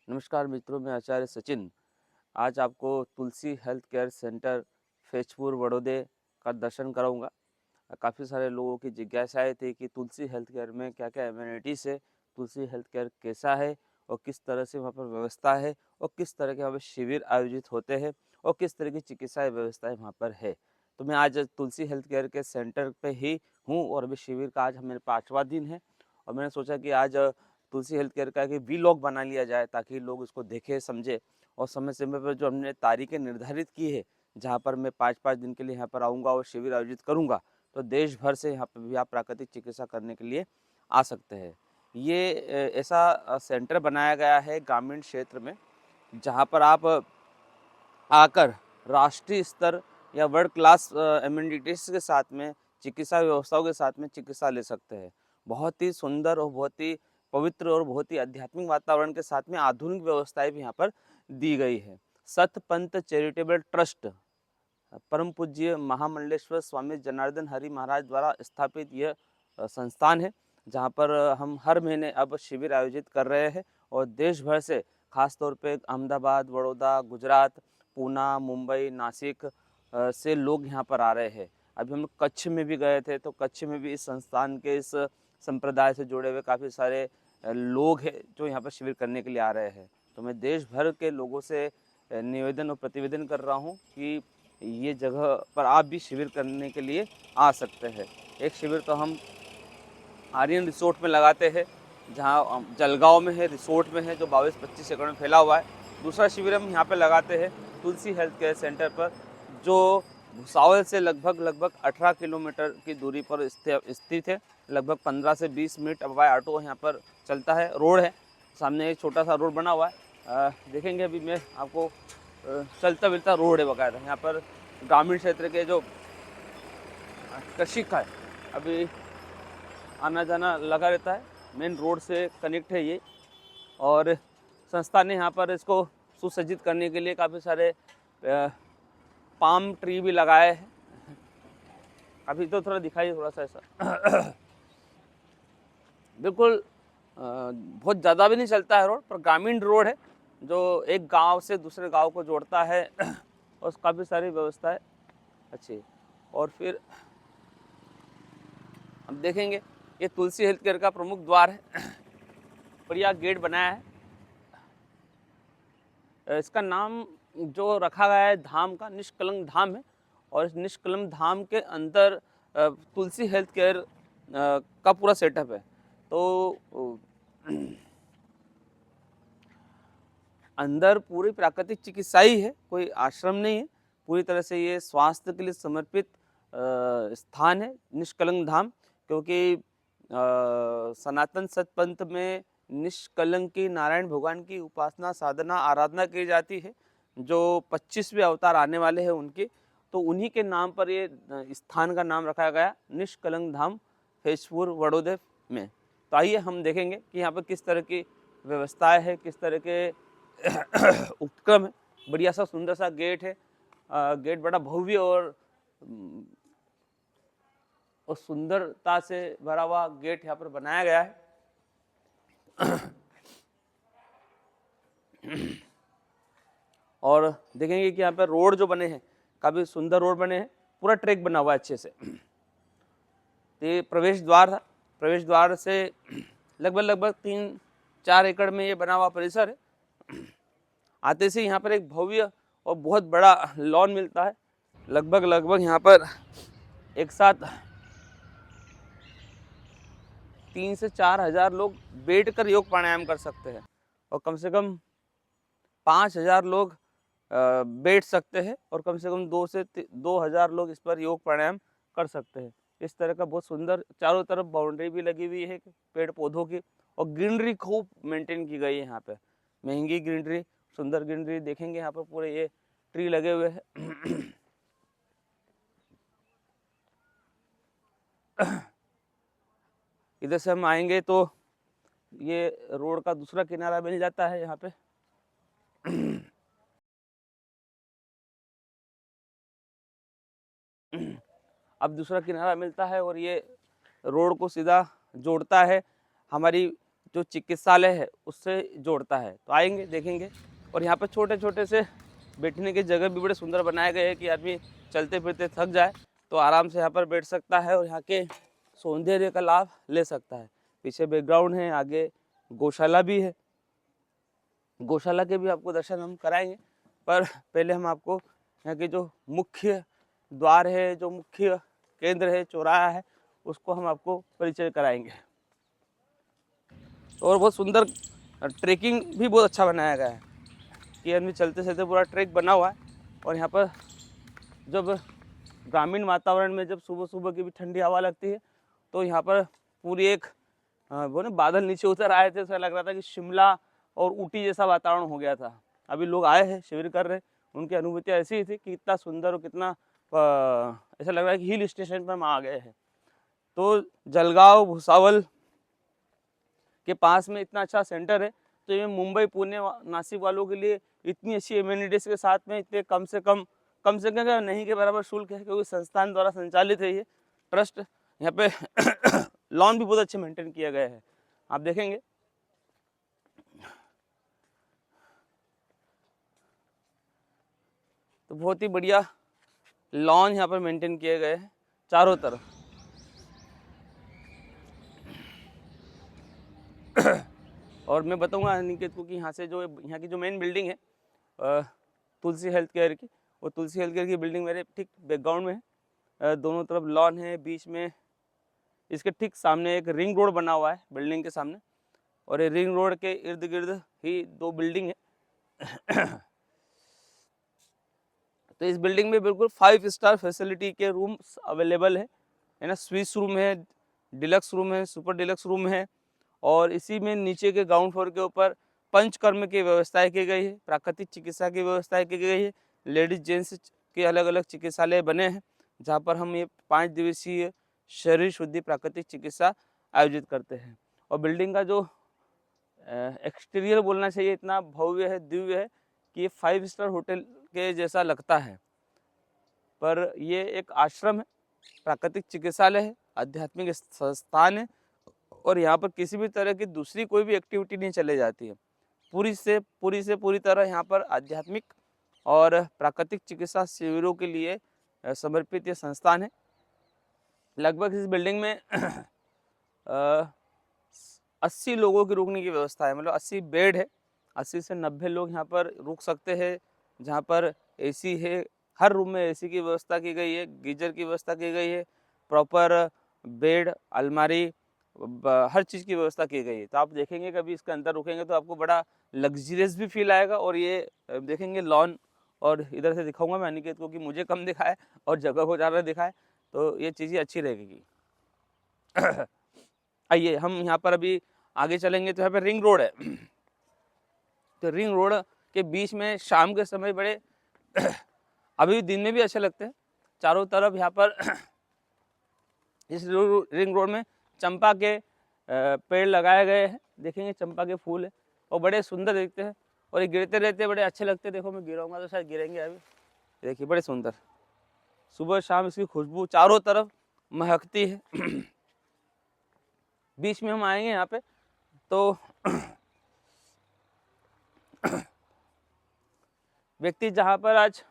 नमस्कार मित्रों, मैं आचार्य सचिन। आज आपको तुलसी हेल्थ केयर सेंटर फैजपुर बड़ौदे का दर्शन कराऊंगा। काफ़ी सारे लोगों की जिज्ञासाएं थी कि तुलसी हेल्थ केयर में क्या क्या एमिनिटीज़ है, तुलसी हेल्थ केयर कैसा है और किस तरह से वहाँ पर व्यवस्था है और किस तरह के वहाँ पर शिविर आयोजित होते हैं और किस तरह की चिकित्सा व्यवस्थाएं वहाँ पर है। तो मैं आज तुलसी हेल्थ केयर के सेंटर पे ही हूँ और अभी शिविर का आज मेरे 5वां दिन है और मैंने सोचा कि आज तुलसी हेल्थ केयर का एक वीलॉग बना लिया जाए ताकि लोग इसको देखें, समझे और समय समय पर जो हमने तारीखें निर्धारित की है, जहाँ पर मैं 5-5 दिन के लिए यहाँ पर आऊँगा और शिविर आयोजित करूँगा, तो देश भर से यहाँ पर भी आप प्राकृतिक चिकित्सा करने के लिए आ सकते हैं। ये ऐसा सेंटर बनाया गया है ग्रामीण क्षेत्र में, जहाँ पर आप आकर राष्ट्रीय स्तर या वर्ल्ड क्लास एमिनिटीज़ के साथ में, चिकित्सा व्यवस्थाओं के साथ में चिकित्सा ले सकते हैं। बहुत ही सुंदर और बहुत ही पवित्र और बहुत ही आध्यात्मिक वातावरण के साथ में आधुनिक व्यवस्थाएं भी यहाँ पर दी गई है। सत पंथ चैरिटेबल ट्रस्ट, परम पूज्य महामंडलेश्वर स्वामी जनार्दन हरि महाराज द्वारा स्थापित यह संस्थान है, जहाँ पर हम हर महीने अब शिविर आयोजित कर रहे हैं और देश भर से, खास तौर पे अहमदाबाद, बड़ौदा, गुजरात, पूना, मुंबई, नासिक से लोग यहाँ पर आ रहे हैं। अभी हम कच्छ में भी गए थे, तो कच्छ में भी इस संस्थान के इस संप्रदाय से जुड़े हुए काफ़ी सारे लोग हैं जो यहाँ पर शिविर करने के लिए आ रहे हैं। तो मैं देश भर के लोगों से निवेदन और प्रतिवेदन कर रहा हूँ कि ये जगह पर आप भी शिविर करने के लिए आ सकते हैं। एक शिविर तो हम आर्यन रिसोर्ट में लगाते हैं, जहाँ जलगांव में है, रिसोर्ट में है, जो 22-25 एकड़ में फैला हुआ है। दूसरा शिविर हम यहाँ पे लगाते हैं तुलसी हेल्थ केयर सेंटर पर, जो भुसावल से लगभग 18 किलोमीटर की दूरी पर स्थित है। लगभग 15 से 20 मिनट बाय ऑटो यहाँ पर चलता है। रोड है, सामने एक छोटा सा रोड बना हुआ है। देखेंगे अभी मैं आपको, चलता मिलता रोड है बकायदा। यहाँ पर ग्रामीण क्षेत्र के जो कृषि का है, अभी आना जाना लगा रहता है। मेन रोड से कनेक्ट है ये, और संस्था ने यहाँ पर इसको सुसज्जित करने के लिए काफ़ी सारे पाम ट्री भी लगाए हैं। अभी तो थोड़ा दिखाई थोड़ा सा ऐसा बिल्कुल बहुत ज़्यादा भी नहीं चलता है रोड, पर ग्रामीण रोड है जो एक गांव से दूसरे गांव को जोड़ता है और काफ़ी सारी व्यवस्थाएं अच्छी। और फिर हम देखेंगे, ये तुलसी हेल्थ केयर का प्रमुख द्वार है। बढ़िया गेट बनाया है। इसका नाम जो रखा गया है धाम का, निष्कलंक धाम है, और इस निष्कलंक धाम के अंदर तुलसी हेल्थ केयर का पूरा सेटअप है। तो अंदर पूरी प्राकृतिक चिकित्सा ही है, कोई आश्रम नहीं है। पूरी तरह से ये स्वास्थ्य के लिए समर्पित स्थान है निष्कलंक धाम, क्योंकि सनातन सतपंथ में निष्कलंकी नारायण भगवान की उपासना, साधना, आराधना की जाती है, जो 25वें अवतार आने वाले हैं उनके। तो उन्हीं के नाम पर ये स्थान का नाम रखा गया निष्कलंक धाम, फैजपुर बड़ौदे में। तो आइए हम देखेंगे कि यहाँ पर किस तरह की व्यवस्थाएं है, किस तरह के उपक्रम है। बढ़िया सा सुंदर सा गेट है। गेट बड़ा भव्य और सुंदरता से भरा हुआ गेट यहाँ पर बनाया गया है। और देखेंगे कि यहाँ पर रोड जो बने हैं, काफी सुंदर रोड बने हैं, पूरा ट्रैक बना हुआ है अच्छे से। ये प्रवेश द्वार था। प्रवेश द्वार से लगभग 3-4 एकड़ में ये बना हुआ परिसर है। आते से यहाँ पर एक भव्य और बहुत बड़ा लॉन मिलता है। लगभग यहाँ पर एक साथ 3 से 4 हजार लोग बैठकर योग प्राणायाम कर सकते हैं और कम से कम 5,000 लोग बैठ सकते हैं और कम से कम 2 से 2,000 लोग इस पर योग प्राणायाम कर सकते हैं। इस तरह का बहुत सुंदर चारों तरफ बाउंड्री भी लगी हुई है पेड़ पौधों की, और ग्रीनरी खूब मेंटेन की गई है यहाँ पे। महंगी ग्रीनरी, सुंदर ग्रीनरी देखेंगे यहाँ पर पूरे ये ट्री लगे हुए हैं। इधर से हम आएंगे तो ये रोड का दूसरा किनारा मिल जाता है यहाँ पे। अब दूसरा किनारा मिलता है और ये रोड को सीधा जोड़ता है हमारी जो चिकित्सालय है उससे जोड़ता है। तो आएंगे देखेंगे। और यहाँ पर छोटे छोटे से बैठने की जगह भी बड़े सुंदर बनाए गए हैं कि आदमी चलते फिरते थक जाए तो आराम से यहाँ पर बैठ सकता है और यहाँ के सौंदर्य का लाभ ले सकता है। पीछे बैकग्राउंड है, आगे गौशाला भी है। गौशाला के भी आपको दर्शन हम कराएंगे, पर पहले हम आपको यहाँ के जो मुख्य द्वार है, जो मुख्य केंद्र है, चौराहा है, उसको हम आपको परिचय कराएंगे। और बहुत सुंदर ट्रैकिंग भी बहुत अच्छा बनाया गया है कि आदमी चलते चलते पूरा ट्रैक बना हुआ है। और यहाँ पर जब ग्रामीण वातावरण में जब सुबह सुबह की भी ठंडी हवा लगती है तो यहाँ पर पूरी एक वो ना बादल नीचे उतर आए थे, ऐसा लग रहा था कि शिमला और ऊटी जैसा वातावरण हो गया था। अभी लोग आए हैं, शिविर कर रहे हैं, उनकी अनुभूतियाँ ऐसी ही थी कि इतना सुंदर और कितना ऐसा लग रहा है कि हिल स्टेशन पर हम आ गए हैं। तो जलगांव भुसावल के पास में इतना अच्छा सेंटर है, तो ये मुंबई पुणे नासिक वालों के लिए इतनी अच्छी एमिनिटीज़ के साथ में इतने कम से कम नहीं के बराबर शुल्क है, क्योंकि संस्थान द्वारा संचालित है ये ट्रस्ट। यहाँ पे लॉन भी बहुत अच्छे मेंटेन किया गया है, आप देखेंगे। तो बहुत ही बढ़िया लॉन यहाँ पर मेंटेन किए गए हैं चारों तरफ। और मैं बताऊंगा अनिकेत को कि यहाँ से जो यहाँ की जो मेन बिल्डिंग है तुलसी हेल्थ केयर की, वो तुलसी हेल्थ केयर की बिल्डिंग मेरे ठीक बैकग्राउंड में है। दोनों तरफ लॉन है, बीच में इसके ठीक सामने एक रिंग रोड बना हुआ है बिल्डिंग के सामने, और ये रिंग रोड के इर्द गिर्द ही दो बिल्डिंग है। तो इस बिल्डिंग में बिल्कुल 5 स्टार फैसिलिटी के रूम्स अवेलेबल है ना। स्विस रूम है, डिलक्स रूम है, सुपर डिलक्स रूम है। और इसी में नीचे के ग्राउंड फ्लोर के ऊपर पंचकर्म की व्यवस्थाएं की गई है, प्राकृतिक चिकित्सा की व्यवस्थाएं की गई है। लेडीज जेंट्स के अलग अलग चिकित्सालय बने हैं जहाँ पर हम ये 5 दिवसीय शरीर शुद्धि प्राकृतिक चिकित्सा आयोजित करते हैं। और बिल्डिंग का जो एक्सटीरियर बोलना चाहिए, इतना भव्य है, दिव्य है कि ये 5 स्टार होटल के जैसा लगता है। पर ये एक आश्रम है, प्राकृतिक चिकित्सालय है, आध्यात्मिक संस्थान है, और यहाँ पर किसी भी तरह की दूसरी कोई भी एक्टिविटी नहीं चले जाती है। पूरी तरह यहाँ पर आध्यात्मिक और प्राकृतिक चिकित्सा शिविरों के लिए समर्पित ये संस्थान है। लगभग इस बिल्डिंग में 80 लोगों की रुकने की व्यवस्था है, मतलब 80 बेड है। 80 से 90 लोग यहाँ पर रुक सकते हैं, जहाँ पर एसी है, हर रूम में एसी की व्यवस्था की गई है, गीजर की व्यवस्था की गई है, प्रॉपर बेड, अलमारी, हर चीज़ की व्यवस्था की गई है। तो आप देखेंगे कभी इसके अंदर रुकेंगे तो आपको बड़ा लग्जरियस भी फील आएगा। और ये देखेंगे लॉन, और इधर से दिखाऊंगा मैं अनिकेत को कि मुझे कम दिखाए और जगह को ज़्यादा दिखाए, तो ये चीज़ें अच्छी रहेगी। आइए हम यहाँ पर अभी आगे चलेंगे तो यहाँ पर रिंग रोड है। तो रिंग रोड के बीच में शाम के समय बड़े अभी दिन में भी अच्छे लगते हैं। चारों तरफ यहाँ पर इस रिंग रोड में चंपा के पेड़ लगाए गए हैं, देखेंगे चंपा के फूल है और बड़े सुंदर दिखते हैं, और ये गिरते रहते हैं, बड़े अच्छे लगते हैं। देखो मैं गिराऊंगा तो शायद गिरेंगे अभी, देखिए बड़े सुंदर, सुबह शाम इसकी खुशबू चारों तरफ महकती है। बीच में हम आएंगे यहाँ पे तो व्यक्ति जहाँ पर आज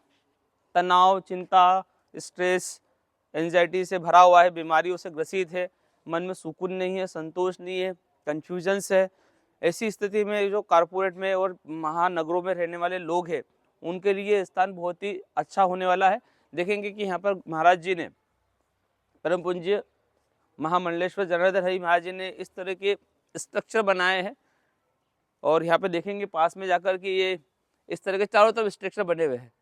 तनाव, चिंता, स्ट्रेस, एंजाइटी से भरा हुआ है, बीमारियों से ग्रसित है, मन में सुकून नहीं है, संतोष नहीं है, कन्फ्यूजन्स है, ऐसी स्थिति में जो कारपोरेट में और महानगरों में रहने वाले लोग हैं उनके लिए स्थान बहुत ही अच्छा होने वाला है। देखेंगे कि यहाँ पर महाराज जी ने, परम पूज्य महामंडलेश्वर जनार्दन हरि महाराज जी ने इस तरह के स्ट्रक्चर बनाए हैं, और यहाँ पे देखेंगे पास में जाकर कि ये इस तरह के चारों तरफ स्ट्रक्चर बने हुए हैं।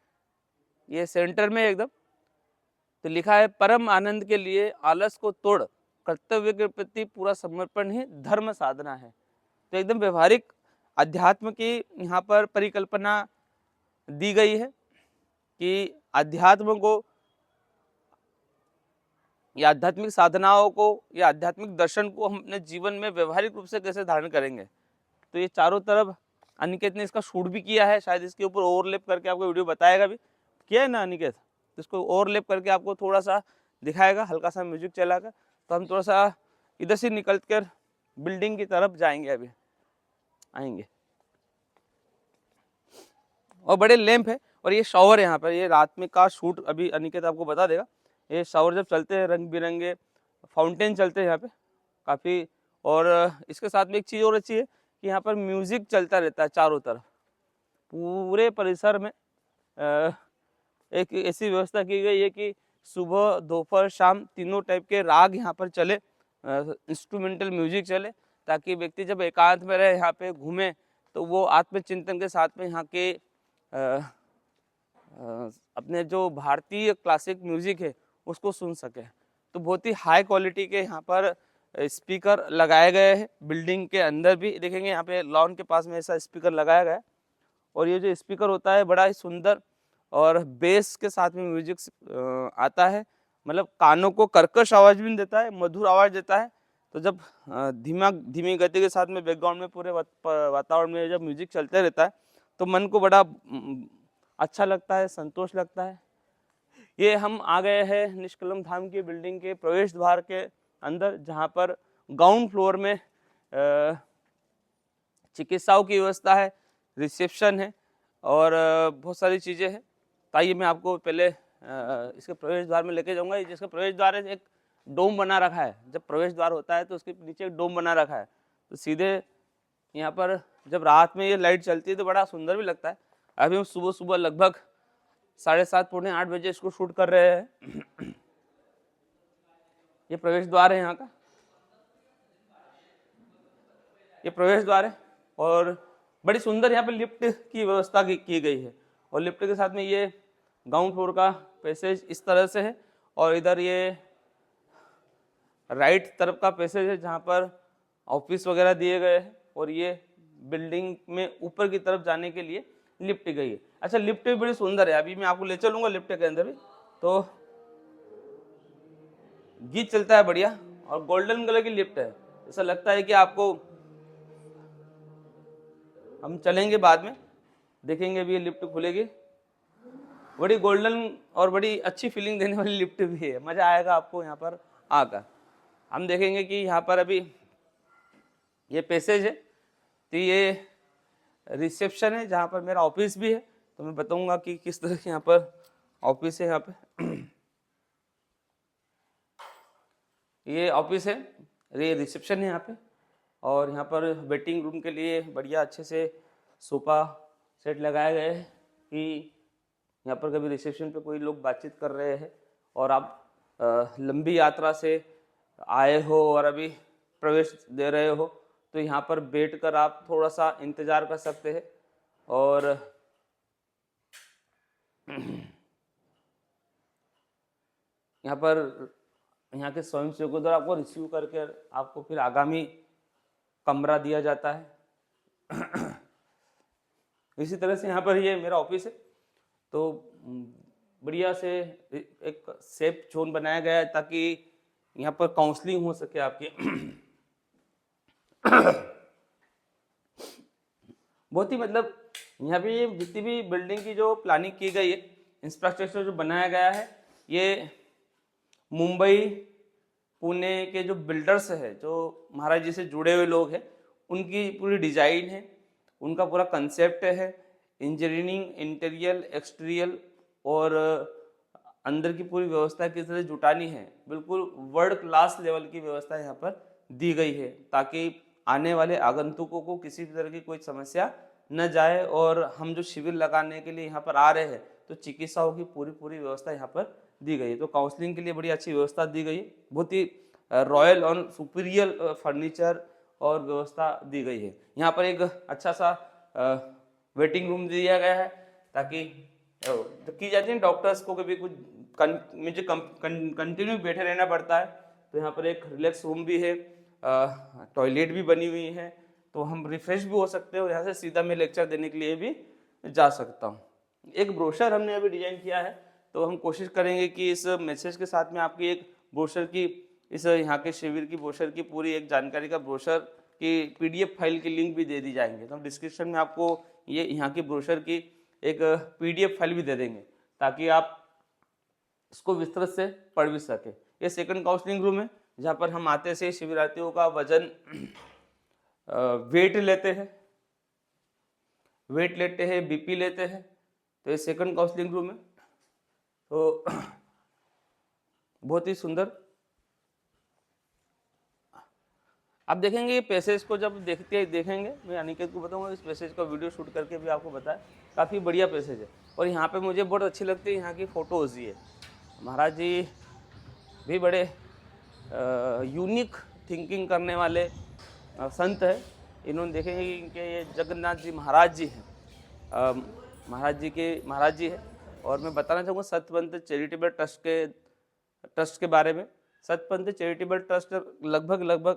ये सेंटर में एकदम तो लिखा है, परम आनंद के लिए आलस को तोड़ कर्तव्य के प्रति पूरा समर्पण ही धर्म साधना है। तो एकदम व्यवहारिक अध्यात्म की यहाँ पर परिकल्पना दी गई है कि अध्यात्म को या आध्यात्मिक साधनाओं को या आध्यात्मिक दर्शन को हम अपने जीवन में व्यवहारिक रूप से कैसे धारण करेंगे। तो ये चारों तरफ अनिकेत ने इसका शूट भी किया है, शायद इसके ऊपर ओवरलैप करके आपको वीडियो बताएगा भी, किया है ना अनिकेत, तो इसको ओवरलैप करके आपको थोड़ा सा दिखाएगा, हल्का सा म्यूजिक चलाकर। तो हम थोड़ा सा इधर से निकल कर बिल्डिंग की तरफ जाएंगे, अभी आएंगे। और बड़े लैंप है और ये शॉवर है यहाँ पर, ये रात में का शूट अभी अनिकेत आपको बता देगा। ये शॉवर जब चलते हैं, रंग बिरंगे फाउंटेन चलते हैं यहाँ पे काफ़ी। और इसके साथ में एक चीज़ और अच्छी है कि यहाँ पर म्यूज़िक चलता रहता है चारों तरफ, पूरे परिसर में एक ऐसी व्यवस्था की गई है कि सुबह दोपहर शाम तीनों टाइप के राग यहाँ पर चले, इंस्ट्रूमेंटल म्यूजिक चले, ताकि व्यक्ति जब एकांत में रहे, यहाँ पे घूमे, तो वो आत्मचिंतन के साथ में यहाँ के अपने जो भारतीय क्लासिक म्यूजिक है उसको सुन सके। तो बहुत ही हाई क्वालिटी के यहाँ पर स्पीकर लगाए गए हैं। बिल्डिंग के अंदर भी देखेंगे यहाँ पे लॉन के पास में ऐसा स्पीकर लगाया गया है। और ये जो स्पीकर होता है बड़ा ही सुंदर और बेस के साथ में म्यूजिक आता है, मतलब कानों को कर्कश आवाज भी देता है, मधुर आवाज देता है। तो जब धीमी गति के साथ में बैकग्राउंड में पूरे वातावरण में जब म्यूजिक चलते रहता है तो मन को बड़ा अच्छा लगता है, संतोष लगता है। ये हम आ गए हैं निष्कलम धाम की बिल्डिंग के प्रवेश द्वार के अंदर, जहाँ पर ग्राउंड फ्लोर में चिकित्साओं की व्यवस्था है, रिसेप्शन है और बहुत सारी चीज़ें हैं। तो आइए मैं आपको पहले इसके प्रवेश द्वार में लेके जाऊंगा। जिसका प्रवेश द्वार है, एक डोम बना रखा है। जब प्रवेश द्वार होता है तो उसके नीचे एक डोम बना रखा है, तो सीधे यहाँ पर जब रात में ये लाइट चलती है तो बड़ा सुंदर भी लगता है। अभी हम सुबह सुबह लगभग 7:30 पौने 8 बजे इसको शूट कर रहे हैं। ये प्रवेश द्वार है यहाँ का, ये प्रवेश द्वार है और बड़ी सुंदर यहाँ पे लिफ्ट की व्यवस्था की गई है। और लिफ्ट के साथ में ये ग्राउंड फ्लोर का पैसेज इस तरह से है और इधर ये राइट तरफ का पैसेज है जहाँ पर ऑफिस वगैरह दिए गए हैं। और ये बिल्डिंग में ऊपर की तरफ जाने के लिए लिफ्ट गई है। अच्छा, लिफ्ट भी बड़ी सुंदर है, अभी मैं आपको ले चलूंगा लिफ्ट के अंदर भी। तो गीत चलता है बढ़िया और गोल्डन कलर की लिफ्ट है, ऐसा लगता है कि आपको, हम चलेंगे बाद में देखेंगे अभी ये लिफ्ट खुलेगी। बड़ी गोल्डन और बड़ी अच्छी फीलिंग देने वाली लिफ्ट भी है, मजा आएगा आपको यहाँ पर आकर। हम देखेंगे कि यहाँ पर अभी ये पैसेज है, तो ये रिसेप्शन है जहाँ पर मेरा ऑफिस भी है। तो मैं बताऊंगा कि किस तरह के यहाँ पर ऑफिस है। यहाँ पे ये ऑफिस है, ये रिसेप्शन है यहाँ पे। और यहाँ पर वेटिंग रूम के लिए बढ़िया अच्छे से सोफा सेट लगाए गए हैं कि यहाँ पर कभी रिसेप्शन पे कोई लोग बातचीत कर रहे हैं और आप लंबी यात्रा से आए हो और अभी प्रवेश दे रहे हो, तो यहाँ पर बैठकर आप थोड़ा सा इंतज़ार कर सकते हैं। और यहाँ पर यहाँ के स्वयंसेवकों द्वारा आपको रिसीव करके आपको फिर आगामी कमरा दिया जाता है। इसी तरह से यहाँ पर ये मेरा ऑफिस है। तो बढ़िया से एक सेफ जोन बनाया गया है ताकि यहाँ पर काउंसलिंग हो सके आपकी। बहुत ही मतलब यहाँ पे ये जितनी भी बिल्डिंग की जो प्लानिंग की गई है, इंफ्रास्ट्रक्चर जो बनाया गया है, ये मुंबई पुणे के जो बिल्डर्स है, जो महाराज जी से जुड़े हुए लोग हैं, उनकी पूरी डिजाइन है, उनका पूरा कंसेप्ट है। इंजीनियरिंग, इंटीरियर, एक्सटीरियर और अंदर की पूरी व्यवस्था किस तरह जुटानी है, बिल्कुल वर्ल्ड क्लास लेवल की व्यवस्था यहाँ पर दी गई है ताकि आने वाले आगंतुकों को किसी भी तरह की कोई समस्या न जाए। और हम जो शिविर लगाने के लिए यहाँ पर आ रहे हैं तो चिकित्साओं की पूरी व्यवस्था यहाँ पर दी गई है। तो काउंसलिंग के लिए बड़ी अच्छी व्यवस्था दी गई है, बहुत ही रॉयल और सुपीरियर फर्नीचर और व्यवस्था दी गई है। यहाँ पर एक अच्छा सा वेटिंग रूम दिया गया है ताकि जब की जाती है डॉक्टर्स को कभी कुछ मुझे कंटिन्यू बैठे रहना पड़ता है, तो यहाँ पर एक रिलैक्स रूम भी है, टॉयलेट भी बनी हुई है, तो हम रिफ्रेश भी हो सकते हैं और यहाँ से सीधा मैं लेक्चर देने के लिए भी जा सकता हूँ। एक ब्रोशर हमने अभी डिजाइन किया है, तो हम कोशिश करेंगे कि इस मैसेज के साथ में आपकी एक ब्रोशर की, इस यहाँ के शिविर की ब्रोशर की पूरी एक जानकारी का ब्रोशर की PDF फाइल की लिंक भी दे दी जाएंगे। तो हम डिस्क्रिप्शन में आपको ये यहाँ की ब्रोशर की एक PDF फाइल भी दे देंगे ताकि आप इसको विस्तृत से पढ़ भी सके। ये सेकंड काउंसलिंग रूम है जहाँ पर हम आते से शिविरार्थियों का वजन वेट लेते हैं, बीपी लेते हैं। तो ये सेकंड काउंसलिंग रूम है। तो बहुत ही सुंदर। आप देखेंगे ये पैसेज को जब देखेंगे, मैं अनिकेत को बताऊंगा इस पैसेज का वीडियो शूट करके भी आपको बताया, काफ़ी बढ़िया पैसेज है। और यहाँ पे मुझे बहुत अच्छी लगती है यहाँ की फ़ोटोज़। ये महाराज जी भी बड़े यूनिक थिंकिंग करने वाले संत है। इन्होंने देखेंगे कि इनके ये जगन्नाथ जी महाराज जी हैं, महाराज जी है। और मैं बताना चाहूँगा सतपंथ चैरिटेबल ट्रस्ट के बारे में। सतपंथ चैरिटेबल ट्रस्ट लगभग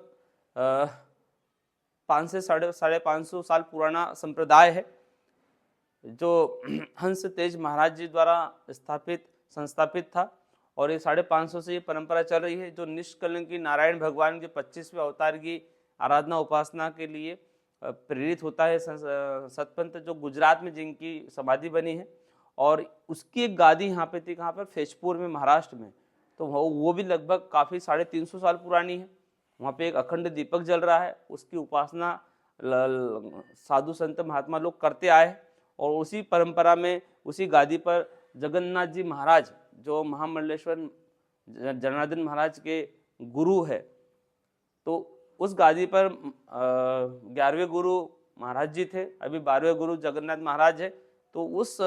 5 से साढ़े 500 साल पुराना संप्रदाय है, जो हंस तेज महाराज जी द्वारा संस्थापित था। और ये 550 से ये परंपरा चल रही है, जो निष्कलंकी नारायण भगवान के 25वें अवतार की आराधना उपासना के लिए प्रेरित होता है। सतपंथ जो गुजरात में जिनकी समाधि बनी है, और उसकी एक गादी यहाँ पे थी, कहाँ पर, फैजपुर में, महाराष्ट्र में। तो वो भी लगभग काफ़ी 350 साल पुरानी है। वहाँ पे एक अखंड दीपक जल रहा है, उसकी उपासना साधु संत महात्मा लोग करते आए। और उसी परंपरा में, उसी गादी पर जगन्नाथ जी महाराज, जो महामंडलेश्वर जनार्दन महाराज के गुरु है, तो उस गादी पर 11वें गुरु महाराज जी थे, अभी 12वें गुरु जगन्नाथ महाराज है। तो उस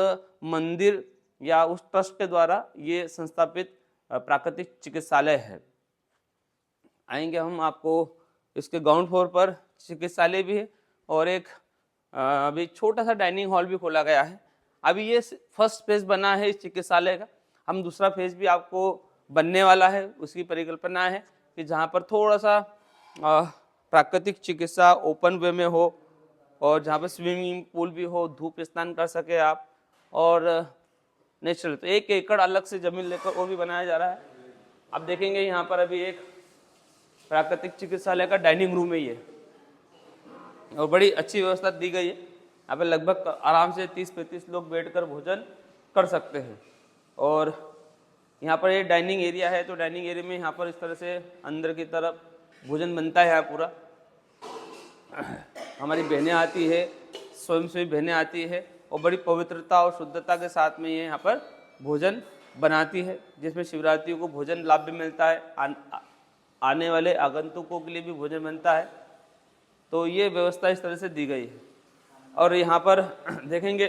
मंदिर या उस ट्रस्ट के द्वारा ये संस्थापित प्राकृतिक चिकित्सालय है। आएंगे हम, आपको इसके ग्राउंड फ्लोर पर चिकित्सालय भी है, और एक अभी छोटा सा डाइनिंग हॉल भी खोला गया है। अभी ये फर्स्ट फेज बना है इस चिकित्सालय का। हम दूसरा फेज भी आपको बनने वाला है, उसकी परिकल्पना है कि जहाँ पर थोड़ा सा प्राकृतिक चिकित्सा ओपन वे में हो, और जहाँ पर स्विमिंग पूल भी हो, धूप स्नान कर सके आप, और नेचुरल। तो 1 एकड़ अलग से जमीन लेकर वो भी बनाया जा रहा है। आप देखेंगे यहाँ पर अभी एक प्राकृतिक चिकित्सालय का डाइनिंग रूम है ये, और बड़ी अच्छी व्यवस्था दी गई है। यहाँ पे लगभग आराम से 30-35 लोग बैठकर भोजन कर सकते हैं। और यहाँ पर ये डाइनिंग एरिया है, तो डाइनिंग एरिया में यहाँ पर इस तरह से अंदर की तरफ भोजन बनता है। यहाँ पूरा हमारी बहनें आती है, स्वयंसेवी बहनें आती है, और बड़ी पवित्रता और शुद्धता के साथ में ये यहाँ पर भोजन बनाती है, जिसमें शिवरात्रियों को भोजन लाभ भी मिलता है, आने वाले आगंतुकों के लिए भी भोजन बनता है। तो ये व्यवस्था इस तरह से दी गई है। और यहाँ पर देखेंगे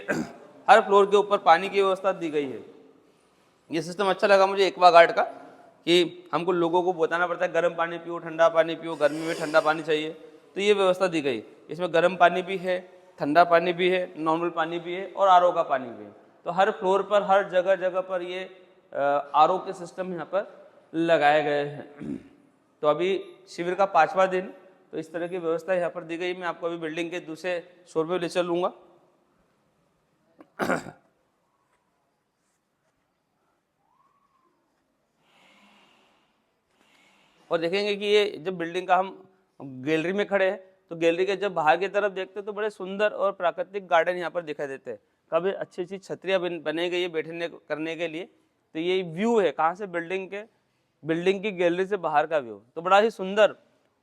हर फ्लोर के ऊपर पानी की व्यवस्था दी गई है। ये सिस्टम अच्छा लगा मुझे एक्वागार्ड का, कि हमको लोगों को बताना पड़ता है गर्म पानी पियो, ठंडा पानी पियो, गर्मी में ठंडा पानी चाहिए। तो ये व्यवस्था दी गई, इसमें गर्म पानी भी है, ठंडा पानी भी है, नॉर्मल पानी भी है, और आरओ का पानी भी है। तो हर फ्लोर पर, हर जगह पर ये आरओ के सिस्टम यहाँ पर लगाए गए हैं। तो अभी शिविर का 5वां दिन, तो इस तरह की व्यवस्था यहाँ पर दी गई। मैं आपको अभी बिल्डिंग के दूसरे शोर पे ले चलूँगा। और देखेंगे कि ये जब बिल्डिंग का हम गैलरी में खड़े हैं, तो गैलरी के जब बाहर की तरफ देखते हैं तो बड़े सुंदर और प्राकृतिक गार्डन यहाँ पर दिखाई देते हैं। काफ़ी अच्छी छतरियाँ बनाई गई है बैठने करने के लिए। तो ये व्यू है कहाँ से, बिल्डिंग की गैलरी से बाहर का व्यू। तो बड़ा ही सुंदर,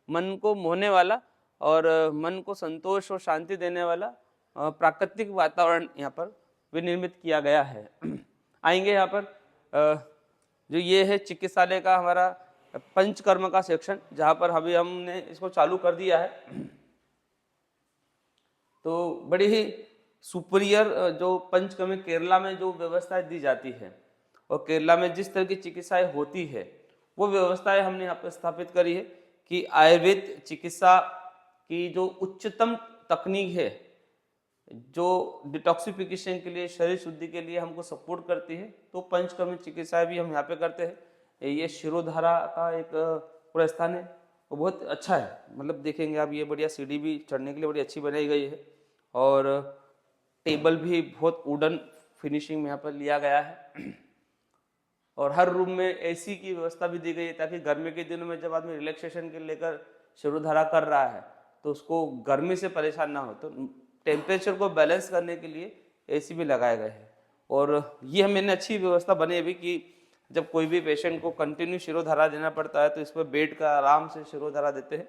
मन को मोहने वाला और मन को संतोष और शांति देने वाला प्राकृतिक वातावरण यहाँ पर विनिर्मित किया गया है। आएंगे यहाँ पर जो ये है चिकित्सालय का हमारा पंचकर्म का सेक्शन, जहाँ पर अभी हमने इसको चालू कर दिया है। तो बड़ी ही सुपीरियर जो पंचकर्म केरला में जो व्यवस्थाएं दी जाती है, और केरला में जिस तरह की चिकित्साएं होती है, वो व्यवस्थाएं हमने यहाँ पर स्थापित करी है कि आयुर्वेद चिकित्सा की जो उच्चतम तकनीक है, जो डिटॉक्सिफिकेशन के लिए, शरीर शुद्धि के लिए हमको सपोर्ट करती है, तो पंचकर्म चिकित्साएं भी हम यहाँ पे करते हैं। ये शिरोधारा का एक पूरा स्थान है, वो बहुत अच्छा है। मतलब देखेंगे आप, ये बढ़िया सीढ़ी भी चढ़ने के लिए बड़ी अच्छी बनाई गई है, और टेबल भी बहुत वुडन फिनिशिंग में यहाँ पर लिया गया है। और हर रूम में एसी की व्यवस्था भी दी गई है, ताकि गर्मी के दिनों में जब आदमी रिलैक्सेशन के लेकर शिरोधारा कर रहा है तो उसको गर्मी से परेशान ना हो। तो टेम्परेचर को बैलेंस करने के लिए एसी भी लगाए गए हैं। और ये मैंने अच्छी व्यवस्था बनी अभी कि जब कोई भी पेशेंट को कंटिन्यू शिरोधारा देना पड़ता है तो इस पर बेड का आराम से शिरोधारा देते हैं।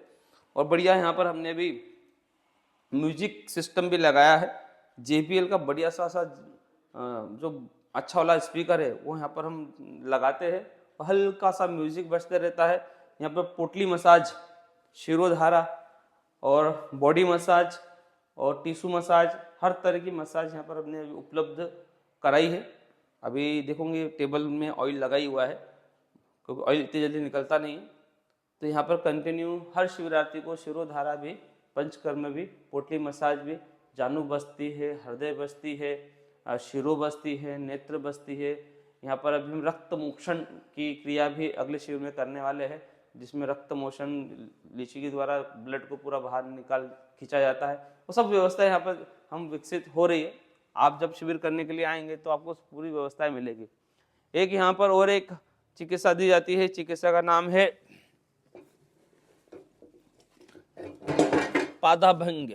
और बढ़िया यहाँ पर हमने भी म्यूजिक सिस्टम भी लगाया है, JBL का बढ़िया सा जो अच्छा वाला स्पीकर है वो यहाँ पर हम लगाते हैं, हल्का सा म्यूजिक बजते रहता है। यहाँ पर पोटली मसाज, शिरोधारा और बॉडी मसाज और टिश्यू मसाज, हर तरह की मसाज यहाँ पर हमने उपलब्ध कराई है। अभी देखोगे टेबल में ऑयल लगा ही हुआ है क्योंकि ऑयल इतनी जल्दी निकलता नहीं है। तो यहाँ पर कंटिन्यू हर शिवरात्रि को शिरोधारा भी, पंचकर्म भी, पोटली मसाज भी, जानु बस्ती है, हृदय बस्ती है, शिरो बस्ती है, नेत्र बस्ती है। यहाँ पर अभी हम रक्त मोक्षण की क्रिया भी अगले शिविर में करने वाले हैं, जिसमें रक्त मोशन लीची के द्वारा ब्लड को पूरा बाहर निकाल खींचा जाता है। वो सब व्यवस्था यहाँ पर हम विकसित हो रही है। आप जब शिविर करने के लिए आएंगे तो आपको पूरी व्यवस्थाएं मिलेगी। एक यहाँ पर और एक चिकित्सा दी जाती है, चिकित्सा का नाम है पादाभंग।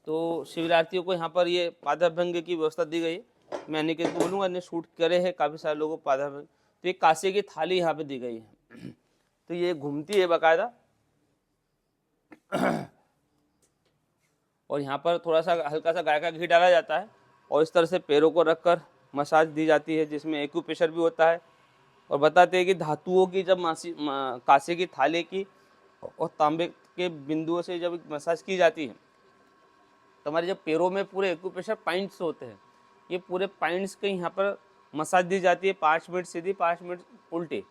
तो शिवरात्रियों को यहाँ पर ये पादाभंग की व्यवस्था दी गई है। मैं अनिकेत को बोलूँगा, ने शूट करे हैं काफ़ी सारे लोगों को पादाभंग। तो ये कांसे की थाली यहाँ पे दी गई है, तो ये घूमती है बाकायदा। और यहाँ पर थोड़ा सा हल्का सा गाय का घी डाला जाता है और इस तरह से पैरों को रखकर मसाज दी जाती है, जिसमें एक्यूप्रेशर भी होता है। और बताते हैं कि धातुओं की जब कांसे की थाली की और तांबे के बिंदुओं से जब मसाज की जाती है तो हमारे जब पैरों में पूरे एक्यूप्रेशर पॉइंट्स होते हैं, ये पूरे पॉइंट्स के यहाँ पर मसाज दी जाती है। 5 मिनट सीधी, 5 मिनट उल्टी।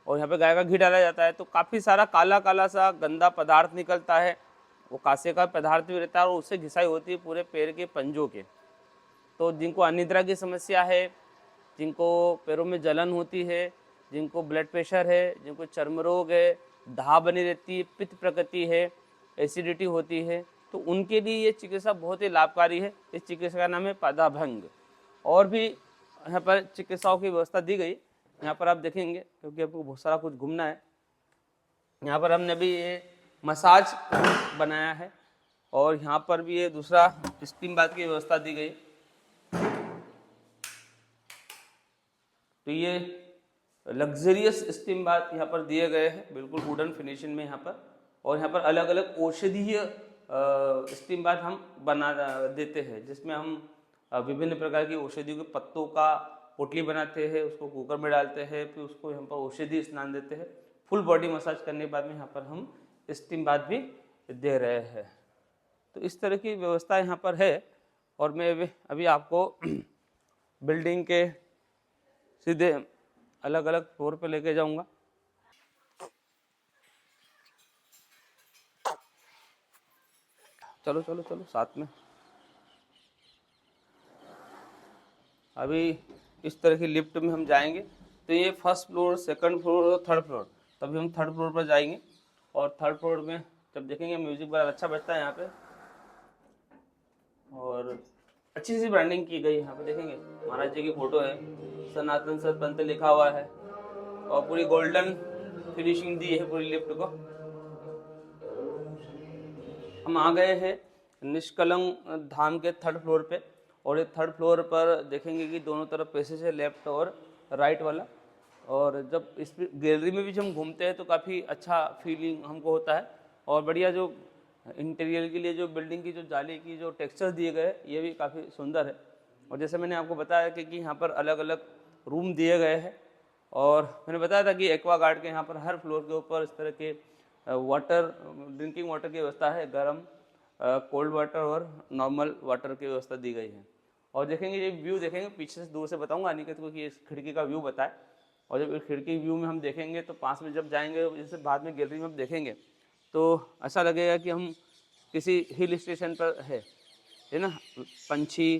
और यहाँ पे गाय का घी डाला जाता है तो काफ़ी सारा काला काला सा गंदा पदार्थ निकलता है, वो कांसे का पदार्थ भी रहता है और उससे घिसाई होती है पूरे पैर के पंजों के। तो जिनको अनिद्रा की समस्या है, जिनको पैरों में जलन होती है, जिनको ब्लड प्रेशर है, जिनको चर्म रोग है, दाह बनी रहती है, पित्त प्रकृति है, एसिडिटी होती है, तो उनके लिए ये चिकित्सा बहुत ही लाभकारी है। इस चिकित्सा का नाम है पादाभंग। और भी यहाँ पर चिकित्साओं की व्यवस्था दी गई, यहाँ पर आप देखेंगे क्योंकि आपको बहुत सारा कुछ घूमना है। यहाँ पर हमने भी ये मसाज बनाया है और यहाँ पर भी ये दूसरा स्टीम बाथ की व्यवस्था दी गई। तो ये लग्जरियस स्टीम बाथ यहाँ पर दिए गए हैं, बिल्कुल वुडन फिनिशिंग में यहाँ पर। और यहाँ पर अलग अलग औषधीय स्टीम बाथ हम बना देते हैं, जिसमें हम विभिन्न प्रकार की औषधियों के पत्तों का पोटली बनाते हैं, उसको कुकर में डालते हैं, फिर उसको यहाँ पर औषधि स्नान देते हैं। फुल बॉडी मसाज करने के बाद में यहाँ पर हम स्टीम बाथ भी दे रहे हैं। तो इस तरह की व्यवस्था यहाँ पर है। और मैं अभी आपको बिल्डिंग के सीधे अलग अलग फ्लोर पे लेके जाऊंगा। चलो चलो चलो साथ में। अभी इस तरह की लिफ्ट में हम जाएंगे, तो ये फर्स्ट फ्लोर, सेकंड फ्लोर और थर्ड फ्लोर। तभी हम थर्ड फ्लोर पर जाएंगे और थर्ड फ्लोर में जब देखेंगे म्यूजिक बड़ा अच्छा बजता है यहाँ पे, और अच्छी सी ब्रांडिंग की गई। यहाँ पे देखेंगे महाराज जी की फोटो है, सनातन सर पंत लिखा हुआ है और पूरी गोल्डन फिनिशिंग दी है पूरी लिफ्ट को। हम आ गए हैं निष्कलंक धाम के थर्ड फ्लोर पे। और ये थर्ड फ्लोर पर देखेंगे कि दोनों तरफ पैसेज है, लेफ्ट और राइट वाला। और जब इस गैलरी में भी जब हम घूमते हैं तो काफ़ी अच्छा फीलिंग हमको होता है। और बढ़िया जो इंटीरियर के लिए जो बिल्डिंग की जो जाली की जो टेक्सचर दिए गए ये भी काफ़ी सुंदर है। और जैसे मैंने आपको बताया कि यहाँ पर अलग अलग रूम दिए गए हैं। और मैंने बताया था कि एक्वा गार्ड के यहाँ पर हर फ्लोर के ऊपर इस तरह के वाटर, ड्रिंकिंग वाटर की व्यवस्था है, गर्म, कोल्ड वाटर और नॉर्मल वाटर की व्यवस्था दी गई है। और देखेंगे ये व्यू देखेंगे, पीछे से दूर से बताऊंगा अनिकेत को कि इस खिड़की का व्यू बताए। और जब खिड़की व्यू में हम देखेंगे तो पास में जब जाएंगे, जैसे बाद में गैलरी में हम देखेंगे तो ऐसा लगेगा कि हम किसी हिल स्टेशन पर है ना। पंछी,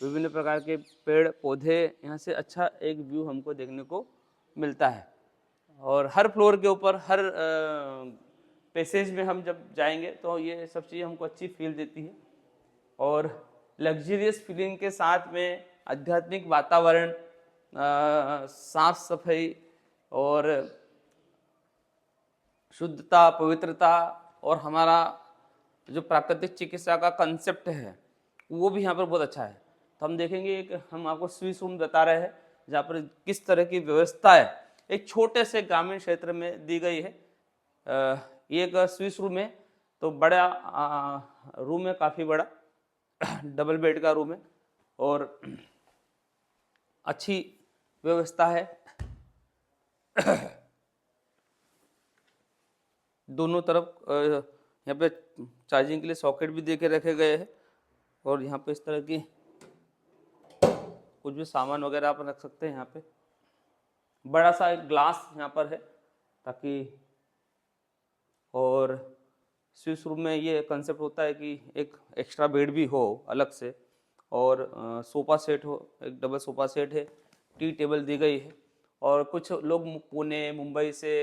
विभिन्न प्रकार के पेड़ पौधे, यहाँ से अच्छा एक व्यू हमको देखने को मिलता है। और हर फ्लोर के ऊपर हर पैसेज में हम जब जाएंगे तो ये सब चीज़ें हमको अच्छी फील देती है। और लग्जरियस फीलिंग के साथ में आध्यात्मिक वातावरण, साफ सफाई और शुद्धता, पवित्रता और हमारा जो प्राकृतिक चिकित्सा का कंसेप्ट है वो भी यहाँ पर बहुत अच्छा है। तो हम देखेंगे एक हम आपको स्विस रूम बता रहे हैं जहाँ पर किस तरह की व्यवस्था है एक छोटे से ग्रामीण क्षेत्र में दी गई है। ये एक स्विस रूम है, तो बड़ा रूम है, काफ़ी बड़ा डबल बेड का रूम है और अच्छी व्यवस्था है। दोनों तरफ यहाँ पे चार्जिंग के लिए सॉकेट भी दे के रखे गए हैं और यहाँ पे इस तरह की कुछ भी सामान वगैरह आप रख सकते हैं। यहाँ पे बड़ा सा एक ग्लास यहाँ पर है ताकि, और स्विस रूम में ये कंसेप्ट होता है कि एक एक्स्ट्रा बेड भी हो अलग से और सोफ़ा सेट हो, एक डबल सोफ़ा सेट है, टी टेबल दी गई है। और कुछ लोग पुणे मुंबई से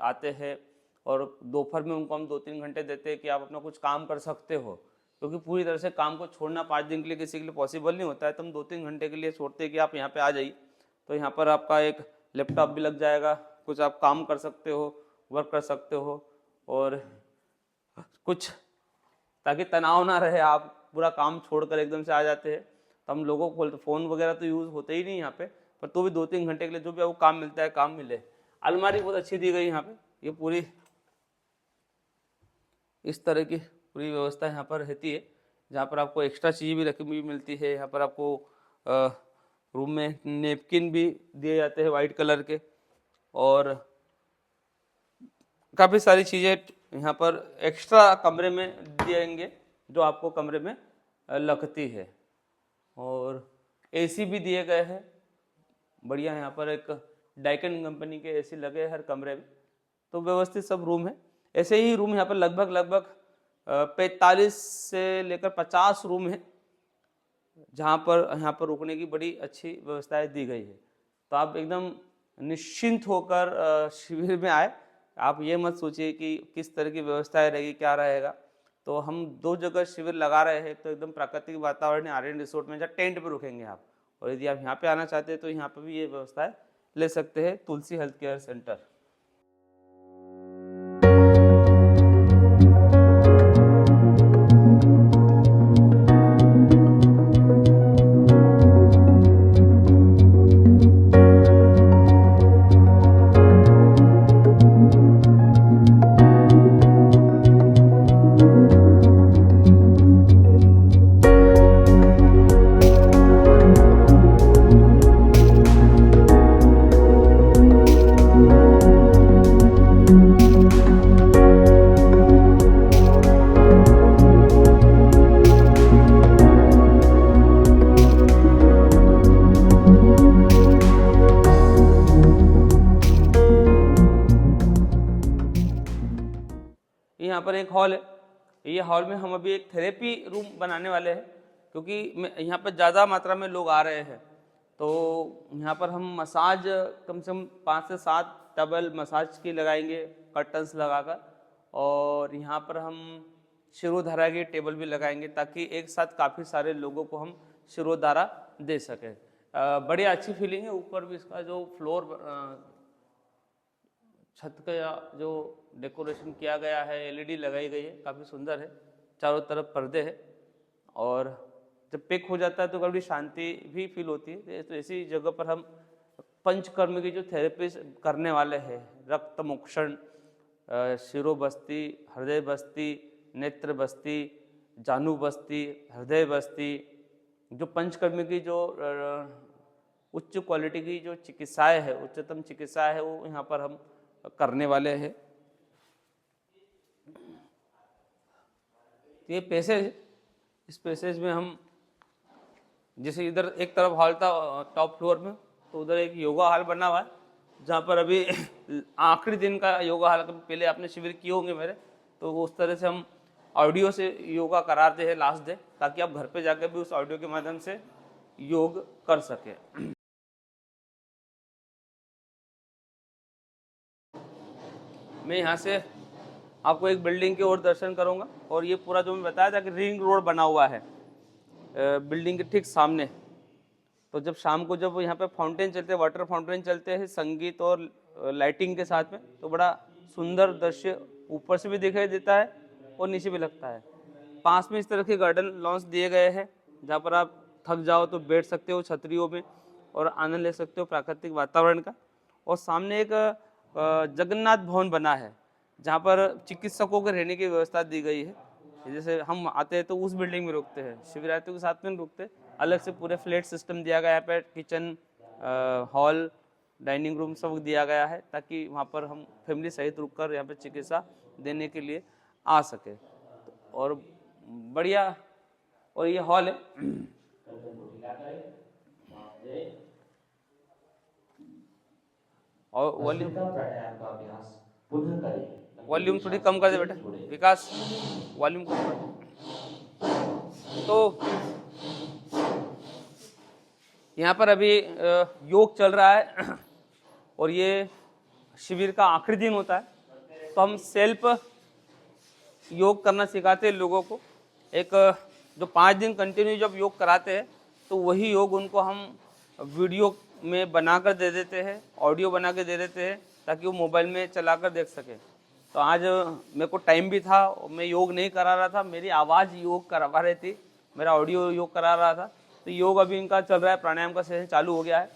आते हैं और दोपहर में उनको हम 2-3 घंटे देते हैं कि आप अपना कुछ काम कर सकते हो, क्योंकि पूरी तरह से काम को छोड़ना 5 दिन के लिए किसी के लिए पॉसिबल नहीं होता है। तो हम 2-3 घंटे के लिए छोड़ते हैं कि आप यहाँ पे आ जाइए, तो यहाँ पर आपका एक लैपटॉप भी लग जाएगा, कुछ आप काम कर सकते हो, वर्क कर सकते हो और कुछ ताकि तनाव ना रहे, आप पूरा काम छोड़कर एकदम से आ जाते हैं। तो हम लोगों को फ़ोन वगैरह तो यूज़ होते ही नहीं यहाँ पे, पर तो भी 2-3 घंटे के लिए जो भी आपको काम मिलता है काम मिले। अलमारी बहुत अच्छी दी गई यहाँ पे, ये पूरी इस तरह की पूरी व्यवस्था यहाँ पर रहती है, जहाँ पर आपको एक्स्ट्रा चीज़ भी रखी हुई मिलती है। यहाँ पर आपको रूम में नेपकिन भी दिए जाते हैं वाइट कलर के और काफ़ी सारी चीज़ें यहाँ पर एक्स्ट्रा कमरे में दिएंगे जो आपको कमरे में लगती है। और एसी भी दिए गए हैं बढ़िया, यहाँ पर एक डाइकन कंपनी के एसी लगे हैं हर कमरे में, तो व्यवस्थित सब रूम है। ऐसे ही रूम यहाँ पर लगभग 45 से लेकर 50 रूम है, जहाँ पर यहाँ पर रुकने की बड़ी अच्छी व्यवस्थाएं दी गई है। तो आप एकदम निश्चिंत होकर शिविर में आए, आप ये मत सोचिए कि किस तरह की व्यवस्थाएं रहेगी, क्या रहेगा। तो हम 2 जगह शिविर लगा रहे हैं, तो एकदम प्राकृतिक वातावरण आर्यन रिसोर्ट में, जहाँ टेंट पे रुकेंगे आप, और यदि आप यहाँ पे आना चाहते हैं तो यहाँ पे भी ये व्यवस्थाएं ले सकते हैं, तुलसी हेल्थ केयर सेंटर। यहाँ पर एक हॉल है, ये हॉल में हम अभी एक थेरेपी रूम बनाने वाले हैं, क्योंकि यहाँ पर ज़्यादा मात्रा में लोग आ रहे हैं। तो यहाँ पर हम मसाज कम से कम 5 से 7 टेबल मसाज की लगाएंगे कर्टन्स लगाकर, और यहाँ पर हम शिरोधारा की टेबल भी लगाएंगे ताकि एक साथ काफ़ी सारे लोगों को हम शिरोधारा दे सकें। बड़ी अच्छी फीलिंग है। ऊपर भी इसका जो फ्लोर छत का जो डेकोरेशन किया गया है, एलईडी लगाई गई है, काफ़ी सुंदर है, चारों तरफ पर्दे हैं, और जब पिक हो जाता है तो कभी शांति भी फील होती है। तो ऐसी जगह पर हम पंचकर्म की जो थेरेपी करने वाले हैं, रक्त मोक्षण, शिरो बस्ती, हृदय बस्ती, नेत्र बस्ती, जानु बस्ती, हृदय बस्ती, जो पंचकर्म की जो उच्च क्वालिटी की जो चिकित्साएं है, उच्चतम चिकित्साएं है, वो यहाँ पर हम करने वाले हैं। ये पैसेज, इस पैसेज में हम जैसे इधर एक तरफ हॉल था टॉप फ्लोर में, तो उधर एक योगा हॉल बना हुआ है, जहाँ पर अभी आखिरी दिन का योगा हॉल, पहले आपने शिविर किए होंगे मेरे, तो उस तरह से हम ऑडियो से योगा कराते हैं लास्ट डे, ताकि आप घर पे जाकर भी उस ऑडियो के माध्यम से योग कर सके। मैं यहाँ से आपको एक बिल्डिंग की ओर दर्शन करूँगा, और ये पूरा जो मैं बताया था कि रिंग रोड बना हुआ है बिल्डिंग के ठीक सामने। तो जब शाम को जब यहाँ पे फाउंटेन चलते हैं, वाटर फाउंटेन चलते हैं संगीत और लाइटिंग के साथ में, तो बड़ा सुंदर दृश्य ऊपर से भी दिखाई देता है और नीचे भी लगता है। पास में इस तरह के गार्डन लॉन्स दिए गए हैं, जहाँ पर आप थक जाओ तो बैठ सकते हो छतरियों में और आनंद ले सकते हो प्राकृतिक वातावरण का। और सामने एक जगन्नाथ भवन बना है जहाँ पर चिकित्सकों के रहने की व्यवस्था दी गई है। जैसे हम आते हैं तो उस बिल्डिंग में रुकते हैं, शिवरात्रि के साथ में नहीं रुकते, अलग से पूरे फ्लैट सिस्टम दिया गया है। यहाँ पे किचन, हॉल, डाइनिंग रूम सब दिया गया है ताकि वहाँ पर हम फैमिली सहित रुककर यहाँ पे चिकित्सा देने के लिए आ सके। और बढ़िया, और ये हॉल है। और वॉल्यूम वॉल्यूम थोड़ी कम कर दे बेटा विकास, वॉल्यूम कम कर दे। तो यहाँ पर अभी योग चल रहा है और ये शिविर का आखिरी दिन होता है, तो हम सेल्फ योग करना सिखाते हैं लोगों को। एक जो 5 दिन कंटिन्यू जब योग कराते हैं तो वही योग उनको हम वीडियो में बनाकर दे देते हैं, ऑडियो बना के दे देते हैं ताकि वो मोबाइल में चलाकर देख सके। तो आज मेरे को टाइम भी था, मैं योग नहीं करा रहा था, मेरी आवाज़ योग करवा रही थी, मेरा ऑडियो योग करा रहा था। तो योग अभी इनका चल रहा है, प्राणायाम का सेशन चालू हो गया है।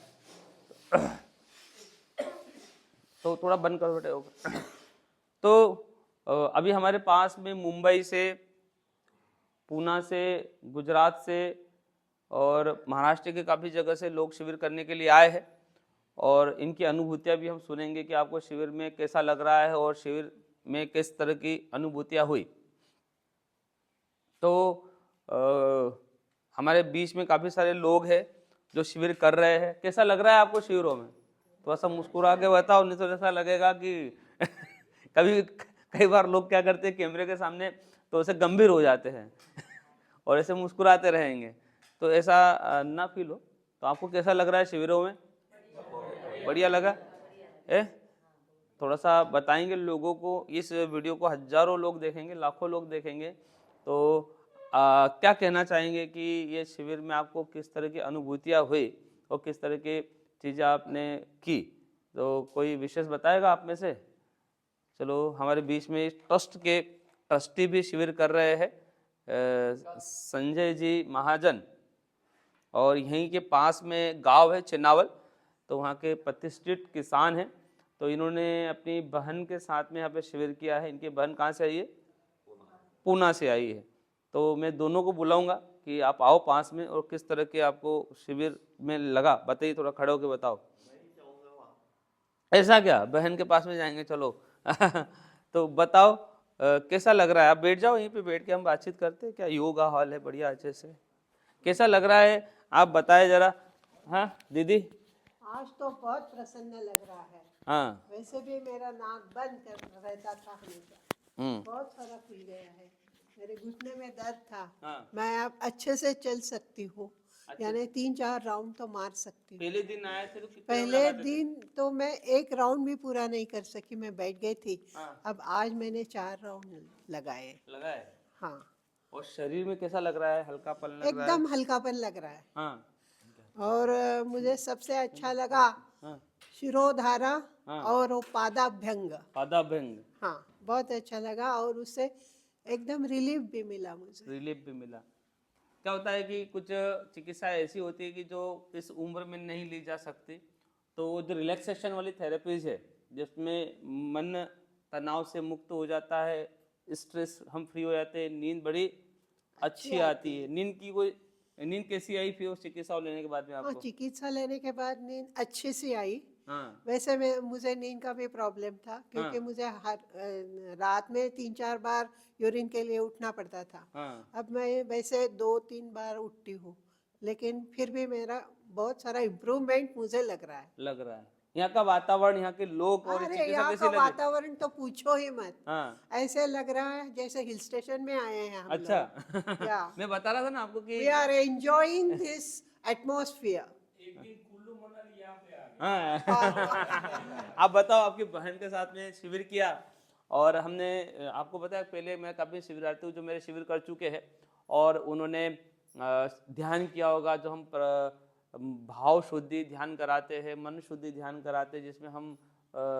तो थोड़ा बंद करो बेटा योग। तो अभी हमारे पास में मुंबई से, पूना से, गुजरात से और महाराष्ट्र के काफ़ी जगह से लोग शिविर करने के लिए आए हैं और इनकी अनुभूतियाँ भी हम सुनेंगे कि आपको शिविर में कैसा लग रहा है और शिविर में किस तरह की अनुभूतियाँ हुई। तो हमारे बीच में काफ़ी सारे लोग हैं जो शिविर कर रहे हैं। कैसा लग रहा है आपको शिविरों में? थोड़ा सा मुस्कुरा के बताओ, नहीं तो ऐसा लगेगा कि कई बार लोग क्या करते हैं कैमरे के सामने तो ऐसे गंभीर हो जाते हैं और ऐसे मुस्कुराते रहेंगे, तो ऐसा ना फील हो। तो आपको कैसा लग रहा है शिविरों में? बढ़िया लगा है? थोड़ा सा बताएंगे लोगों को। इस वीडियो को हजारों लोग देखेंगे, लाखों लोग देखेंगे, तो क्या कहना चाहेंगे कि ये शिविर में आपको किस तरह की अनुभूतियाँ हुई और किस तरह की चीज़ें आपने की? तो कोई विशेष बताएगा आप में से? चलो, हमारे बीच में इस ट्रस्ट के ट्रस्टी भी शिविर कर रहे हैं, संजय जी महाजन, और यहीं के पास में गांव है चिन्नावल, तो वहाँ के प्रतिष्ठित किसान हैं। तो इन्होंने अपनी बहन के साथ में यहाँ पे शिविर किया है। इनकी बहन कहाँ से आई है? पूना से आई है। तो मैं दोनों को बुलाऊंगा कि आप आओ पास में, और किस तरह के आपको शिविर में लगा बताइए, थोड़ा खड़े होकर बताओ। ऐसा क्या, बहन के पास में जाएंगे? चलो तो बताओ कैसा लग रहा है? आप बैठ जाओ, यहीं पे बैठ के हम बातचीत करते हैं। क्या योगा हॉल है बढ़िया, अच्छे से। कैसा लग रहा है आप बताए जरा। हाँ दीदी, आज तो बहुत प्रसन्न लग रहा है। हाँ, वैसे भी मेरा नाक बंद कर रहता था हमेशा, बहुत फर्क मिल गया है। मेरे घुटने में दर्द था, हाँ। मैं अब अच्छे से चल सकती हूँ, यानी 3-4 राउंड तो मार सकती हूँ। पहले दिन आए थे तो कितने पहले राउंड लगाते थे? दिन तो मैं 1 राउंड भी पूरा नहीं कर सकी, मैं बैठ गई थी। हाँ। अब आज मैंने 4 राउंड लगाए। लगाए। हाँ, और शरीर में कैसा लग रहा है? हल्कापन लग रहा है? एकदम हल्कापन लग रहा है। हाँ, और मुझे सबसे अच्छा लगा हाँ, शिरोधारा हाँ। और वो पादाभ्यंग। पादाभ्यंग हाँ, बहुत अच्छा लगा और उससे एकदम रिलीफ भी मिला मुझे। रिलीफ भी मिला। क्या होता है कि कुछ चिकित्सा ऐसी होती है कि जो इस उम्र में नहीं ली जा सकती, तो वो जो रिलैक्सेशन वाली थेरेपीज है जिसमें मन तनाव से मुक्त हो जाता है, स्ट्रेस हम फ्री हो जाते हैं, नींद बड़ी अच्छी आती है। नींद कैसी आई फिर उस चिकित्सा लेने के बाद में हाँ, आपको? चिकित्सा लेने के बाद नींद अच्छी सी आई। हाँ, वैसे मुझे नींद का भी प्रॉब्लम था, क्योंकि हाँ, मुझे रात में 3-4 बार यूरिन के लिए उठना पड़ता था। हाँ। अब मैं वैसे 2-3 बार उठती हूँ, लेकिन फिर भी मेरा बहुत सारा इम्प्रूवमेंट मुझे लग रहा है। लग रहा है। यहाँ का वातावरण, यहाँ के लोग और अरे चिकित्सा यहाँ कैसी का लगे? वातावरण तो पूछो ही मत। हाँ, ऐसे लग रहा है जैसे हिल स्टेशन में आए हैं हम अच्छा। लोग। या मैं बता रहा था ना आपको कि we are enjoying this atmosphere. हाँ। आप बताओ, आपकी बहन के साथ में शिविर किया, और हमने आपको बताया पहले मैं काफ़ी शिविरार्थी हूँ जो मेरे शिविर कर चुके हैं, और उन्होंने ध्यान किया होगा, जो हम भाव शुद्धि ध्यान कराते हैं, मन शुद्धि ध्यान कराते हैं, जिसमें हम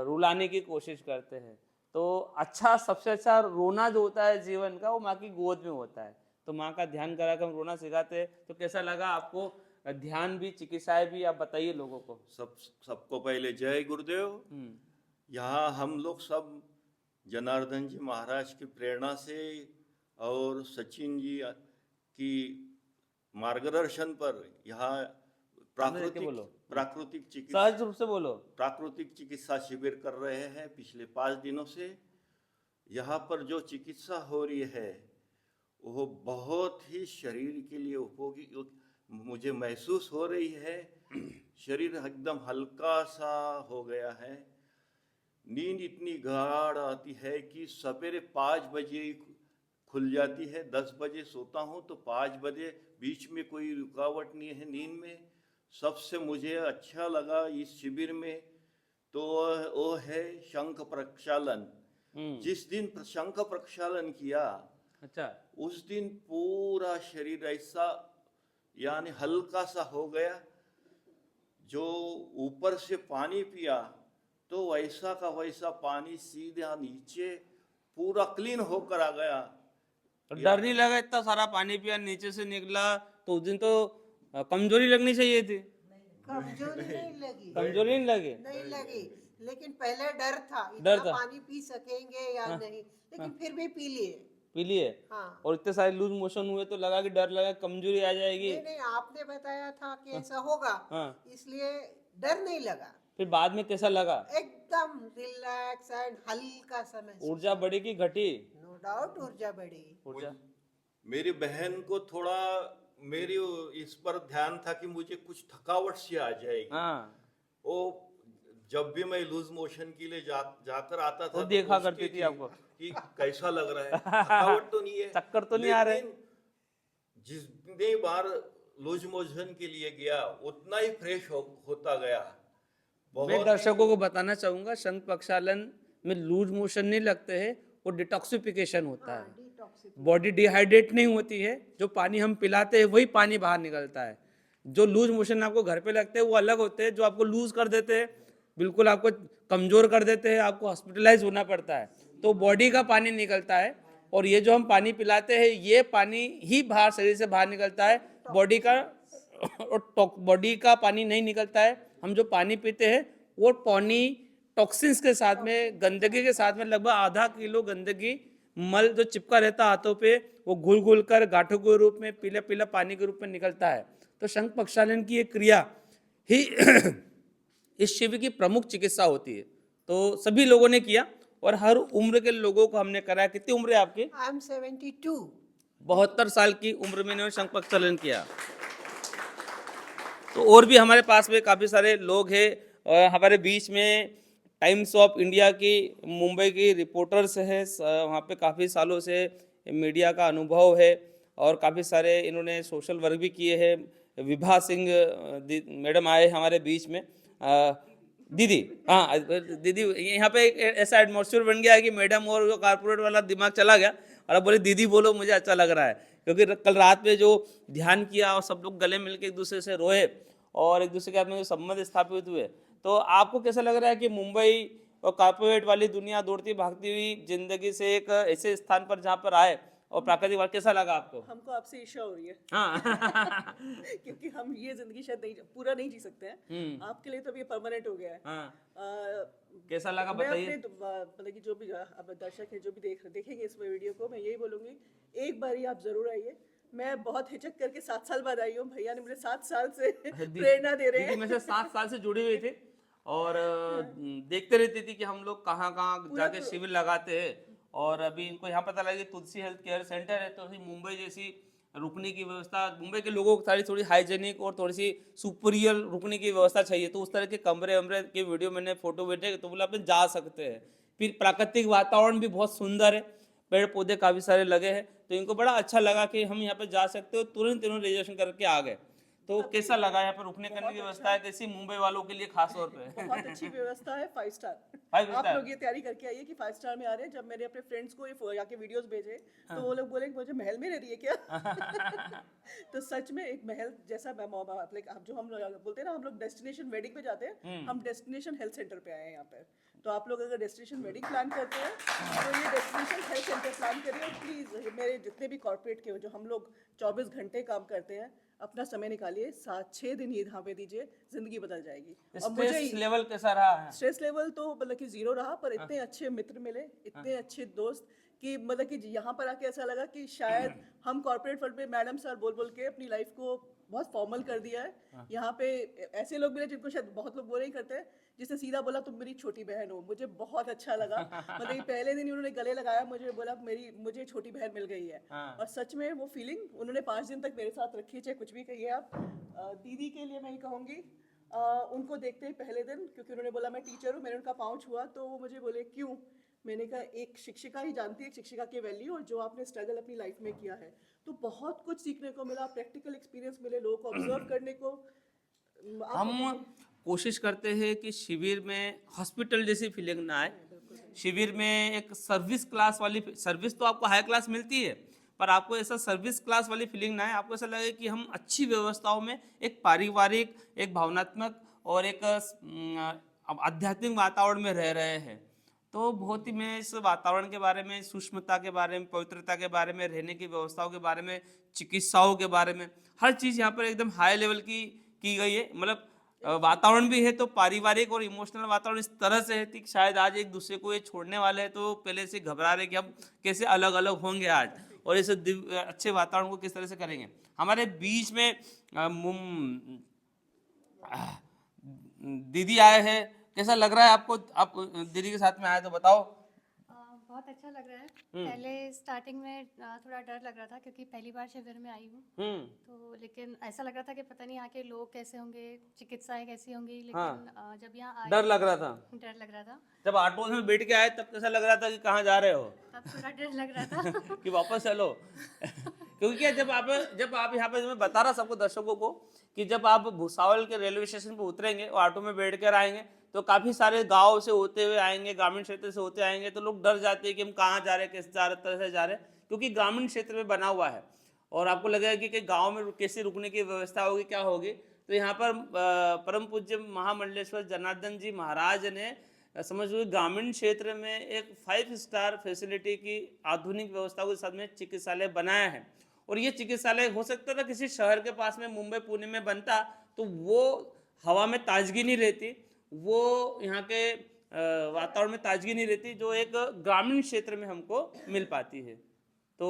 रुलाने की कोशिश करते हैं। तो अच्छा, सबसे अच्छा रोना जो होता है जीवन का, वो माँ की गोद में होता है। तो माँ का ध्यान करा कर हम रोना सिखाते हैं। तो कैसा लगा आपको ध्यान भी, चिकित्साएं भी, आप बताइए लोगों को। सबको पहले जय गुरुदेव। यहाँ हम लोग सब जनार्दन जी महाराज की प्रेरणा से और सचिन जी की मार्गदर्शन पर यहाँ प्राकृतिक चिकित्सा सहज रूप से बोलो। प्राकृतिक चिकित्सा शिविर कर रहे हैं पिछले 5 दिनों से। यहाँ पर जो चिकित्सा हो रही है वो बहुत ही शरीर के लिए उपयोगी मुझे महसूस हो रही है। शरीर एकदम हल्का सा हो गया है। नींद इतनी गाढ़ आती है कि सवेरे 5 बजे खुल जाती है। 10 बजे सोता हूँ तो 5 बजे, बीच में कोई रुकावट नहीं है नींद में। सबसे मुझे अच्छा लगा इस शिविर में तो वो है शंख प्रक्षालन। जिस दिन शंख प्रक्षालन किया, अच्छा, उस दिन पूरा शरीर ऐसा यानी हल्का सा हो गया। जो ऊपर से पानी पिया तो वैसा का वैसा पानी सीधा नीचे पूरा क्लीन होकर आ गया। डर नहीं लगा? इतना सारा पानी पिया, नीचे से निकला, तो उस दिन तो कमजोरी लगनी चाहिए थी। कमजोरी नहीं लगी। कमजोरी नहीं लगी? नहीं लगी, लेकिन पहले डर था पानी पी सकेंगे या नहीं, लेकिन फिर भी पी लिए। हाँ। और इतने सारे लूज मोशन हुए तो लगा कि डर लगा कमजोरी आ जाएगी। नहीं, आपने बताया था कि ऐसा होगा, इसलिए डर नहीं लगा। फिर बाद में कैसा लगा? एकदम रिलैक्स एंड हल्का सा महसूस। ऊर्जा बढ़ी की घटी? नो डाउट ऊर्जा बढ़ी। ऊर्जा। मेरी बहन को थोड़ा मेरी इस पर ध्यान था कि मुझे कुछ थकावट सी आ जाएगी। वो जब भी मैं लूज मोशन के लिए जाकर आता था तो देखा करती थी आपको कि कैसा लग रहा है, थकावट तो नहीं है, चक्कर तो नहीं आ रहे। जितनी बार लूज मोशन के लिए गया उतना ही फ्रेश होता गया। मैं दर्शकों को बताना चाहूंगा, शंख प्रक्षालन में लूज मोशन नहीं लगते हैं, वो डिटॉक्सिफिकेशन होता है। बॉडी डिहाइड्रेट नहीं होती है, जो पानी हम पिलाते हैं वही पानी बाहर निकलता है। जो लूज मोशन आपको घर पे लगते हैं वो अलग होते हैं, जो आपको लूज कर देते हैं, बिल्कुल आपको कमजोर कर देते हैं, आपको हॉस्पिटलाइज होना पड़ता है, तो बॉडी का पानी निकलता है। और ये जो हम पानी पिलाते हैं ये पानी ही बाहर शरीर से बाहर निकलता है, बॉडी का पानी नहीं निकलता है। हम जो पानी पीते हैं वो पानी टॉक्सिन्स के साथ में, गंदगी के साथ में, लगभग आधा किलो गंदगी मल जो चिपका रहता है हाथों पे, वो घुल घुल कर गांठों के रूप में, पीला पीला पानी के रूप में निकलता है। तो शंख प्रक्षालन की एक क्रिया ही इस शिविर की प्रमुख चिकित्सा होती है। तो सभी लोगों ने किया और हर उम्र के लोगों को हमने कराया। कितनी उम्र है आपकी? I am 72। 72 साल की उम्र में इन्होंने शंख प्रक्षालन किया। तो और भी हमारे पास में काफ़ी सारे लोग हैं, और हमारे बीच में टाइम्स ऑफ इंडिया की मुंबई की रिपोर्टर्स हैं, वहाँ पे काफ़ी सालों से मीडिया का अनुभव है और काफ़ी सारे इन्होंने सोशल वर्क भी किए हैं। विभा सिंह मैडम आए हमारे बीच में। दीदी, हाँ दीदी, यहाँ पे एक ऐसा एटमॉस्फेयर बन गया है कि मैडम और जो कारपोरेट वाला दिमाग चला गया और अब बोले दीदी बोलो, मुझे अच्छा लग रहा है। क्योंकि कल रात में जो ध्यान किया और सब लोग गले मिलकर एक दूसरे से रोए और एक दूसरे के साथ में संबंध स्थापित हुए, तो आपको कैसा लग रहा है कि मुंबई और कारपोरेट वाली दुनिया दौड़ती भागती हुई जिंदगी से एक ऐसे स्थान पर जहाँ पर आए और प्राकृतिक वातावरण, कैसा लगा आपको? हमको आपसे ईर्ष्या हो रही है। हाँ। क्योंकि हम ये जिंदगी शायद नहीं पूरा नहीं जी सकते हैं। आपके लिए तो ये परमानेंट हो गया है। कैसा लगा मैं बताइए। अपने मतलब कि जो भी अब दर्शक है जो भी देखेंगे इस वीडियो को, मैं यही बोलूंगी, एक बार ही आप जरूर आइए। मैं बहुत हिचक करके 7 साल बाद आई हूँ। भैया ने मुझे 7 साल से प्रेरणा दे रहे हैं। मैं 7 साल से जुड़ी हुई थी और देखते रहती थी कि हम लोग कहाँ कहाँ जाके शिविर लगाते हैं। और अभी इनको यहाँ पता लगा कि तुलसी हेल्थ केयर सेंटर है, तो मुंबई जैसी रुकने की व्यवस्था, मुंबई के लोगों को थोड़ी हाइजेनिक और थोड़ी सी सुपीरियर रुकने की व्यवस्था चाहिए, तो उस तरह के कमरे वमरे की वीडियो मैंने फोटो भेजे, तो बोला अपन जा सकते हैं। फिर प्राकृतिक वातावरण भी बहुत सुंदर है, पेड़ पौधे काफ़ी सारे लगे हैं, तो इनको बड़ा अच्छा लगा कि हम यहाँ पे जा सकते हो। तुरंत इन्होंने रिजर्वेशन करके आ गए। तो कैसा लगा यहाँ पे रुकने करने की व्यवस्था है कैसी मुंबई वालों के लिए खास तौर पे? बहुत अच्छी व्यवस्था है, 5 स्टार। 5 आप स्टार। लोग ये तैयारी करके आइए कि 5 स्टार में आ रहे हैं। जब मैंने अपने फ्रेंड्स को ये जाके वीडियोस भेजे तो वो लोग बोले कि मुझे महल में रह रही है क्या? तो सच में एक महल जैसा जो हम बोलते हैं ना, हम लोग डेस्टिनेशन वेडिंग पे जाते हैं, हम डेस्टिनेशन हेल्थ सेंटर पे आए हैं यहाँ पे। तो आप लोग अगर डेस्टिनेशन वेडिंग प्लान करते हैं तो ये डेस्टिनेशन हेल्थ सेंटर प्लान करिए। और प्लीज़ मेरे जितने भी कॉर्पोरेट के हो, जो हम लोग 24 घंटे काम करते हैं, अपना समय निकालिए, 7-6 दिन ये यहाँ पे दीजिए, ज़िंदगी बदल जाएगी। और मुझे स्ट्रेस लेवल कैसा रहा है? स्ट्रेस लेवल तो मतलब कि जीरो रहा, पर इतने अच्छे मित्र मिले, इतने अच्छे दोस्त, कि मतलब कि यहाँ पर आके ऐसा लगा कि शायद हम कॉर्पोरेट वर्ल्ड में मैडम सर बोल बोल के अपनी लाइफ को बहुत फॉर्मल कर दिया है। यहाँ पे ऐसे लोग मिले जिनको शायद बहुत लोग वो नहीं करते हैं, जिसने सीधा बोला तुम मेरी छोटी बहन हो। मुझे बहुत अच्छा लगा। मतलब कि पहले दिन ही उन्होंने गले लगाया, मुझे बोला मुझे छोटी बहन मिल गई है। और सच में वो फीलिंग उन्होंने 5 दिन तक मेरे साथ रखी, चाहे कुछ भी कहिए आप। दीदी के लिए मैं ये कहूँगी, उनको देखते ही पहले दिन, क्योंकि उन्होंने बोला मैं टीचर हूँ, मैंने उनका पाँव छुआ तो वो मुझे बोले क्यों? मैंने कहा एक शिक्षिका ही जानती है एक शिक्षिका की वैल्यू, और जो आपने स्ट्रगल अपनी लाइफ में किया है। तो बहुत कुछ सीखने को मिला, प्रैक्टिकल एक्सपीरियंस मिले, लोगों को ऑब्जर्व करने को। हम कोशिश करते हैं कि शिविर में हॉस्पिटल जैसी फीलिंग ना आए। शिविर में एक सर्विस क्लास वाली, सर्विस तो आपको हाई क्लास मिलती है, पर आपको ऐसा सर्विस क्लास वाली फीलिंग ना आए। आपको ऐसा लगे कि हम अच्छी व्यवस्थाओं में एक पारिवारिक, एक भावनात्मक और एक आध्यात्मिक वातावरण में रह रहे हैं। तो बहुत ही मैं इस वातावरण के बारे में, सूक्ष्मता के बारे में, पवित्रता के बारे में, रहने की व्यवस्थाओं के बारे में, चिकित्साओं के बारे में, हर चीज़ यहाँ पर एकदम हाई लेवल की गई है। मतलब वातावरण भी है तो पारिवारिक और इमोशनल वातावरण इस तरह से है कि शायद आज एक दूसरे को ये छोड़ने वाले हैं तो पहले से घबरा रहे कि हम कैसे अलग अलग होंगे आज, और इस अच्छे वातावरण को किस तरह से करेंगे। हमारे बीच में दीदी आए हैं। कैसा लग रहा है आपको? आप दीदी के साथ में आए तो बताओ। बहुत अच्छा लग रहा है। पहले स्टार्टिंग में थोड़ा डर लग रहा था, क्योंकि पहली बार शिविर में आई हूँ। तो लेकिन ऐसा लग रहा था कि पता नहीं यहाँ के लोग कैसे होंगे, चिकित्साएं कैसी होंगी। लेकिन जब यहाँ आए, डर लग रहा था? डर लग रहा था। जब ऑटो में बैठ के आए तब कैसा लग रहा था कि कहाँ जा रहे हो? तब थोड़ा डर लग रहा था कि वापस चलो। क्योंकि क्या, जब आप यहाँ पे, मैं बता रहा सबको, दर्शकों को, कि जब आप भुसावल के रेलवे स्टेशन पे उतरेंगे और ऑटो में बैठ कर आएंगे तो काफी सारे गांव से होते हुए आएंगे, ग्रामीण क्षेत्र से होते आएंगे, तो लोग डर जाते हैं कि हम कहाँ जा रहे हैं, कैसे तरह से जा रहे हैं, क्योंकि ग्रामीण क्षेत्र में बना हुआ है। और आपको लगेगा कि गाँव में कैसे रुकने की व्यवस्था होगी, क्या होगी। तो यहाँ पर परम पूज्य महामंडलेश्वर जनार्दन जी महाराज ने समझ लो ग्रामीण क्षेत्र में एक 5 स्टार फैसिलिटी की आधुनिक व्यवस्था के साथ में चिकित्सालय बनाया है। और ये चिकित्सालय हो सकता था किसी शहर के पास में, मुंबई पुणे में बनता तो वो हवा में ताजगी नहीं रहती, वो यहाँ के वातावरण में ताजगी नहीं रहती जो एक ग्रामीण क्षेत्र में हमको मिल पाती है। तो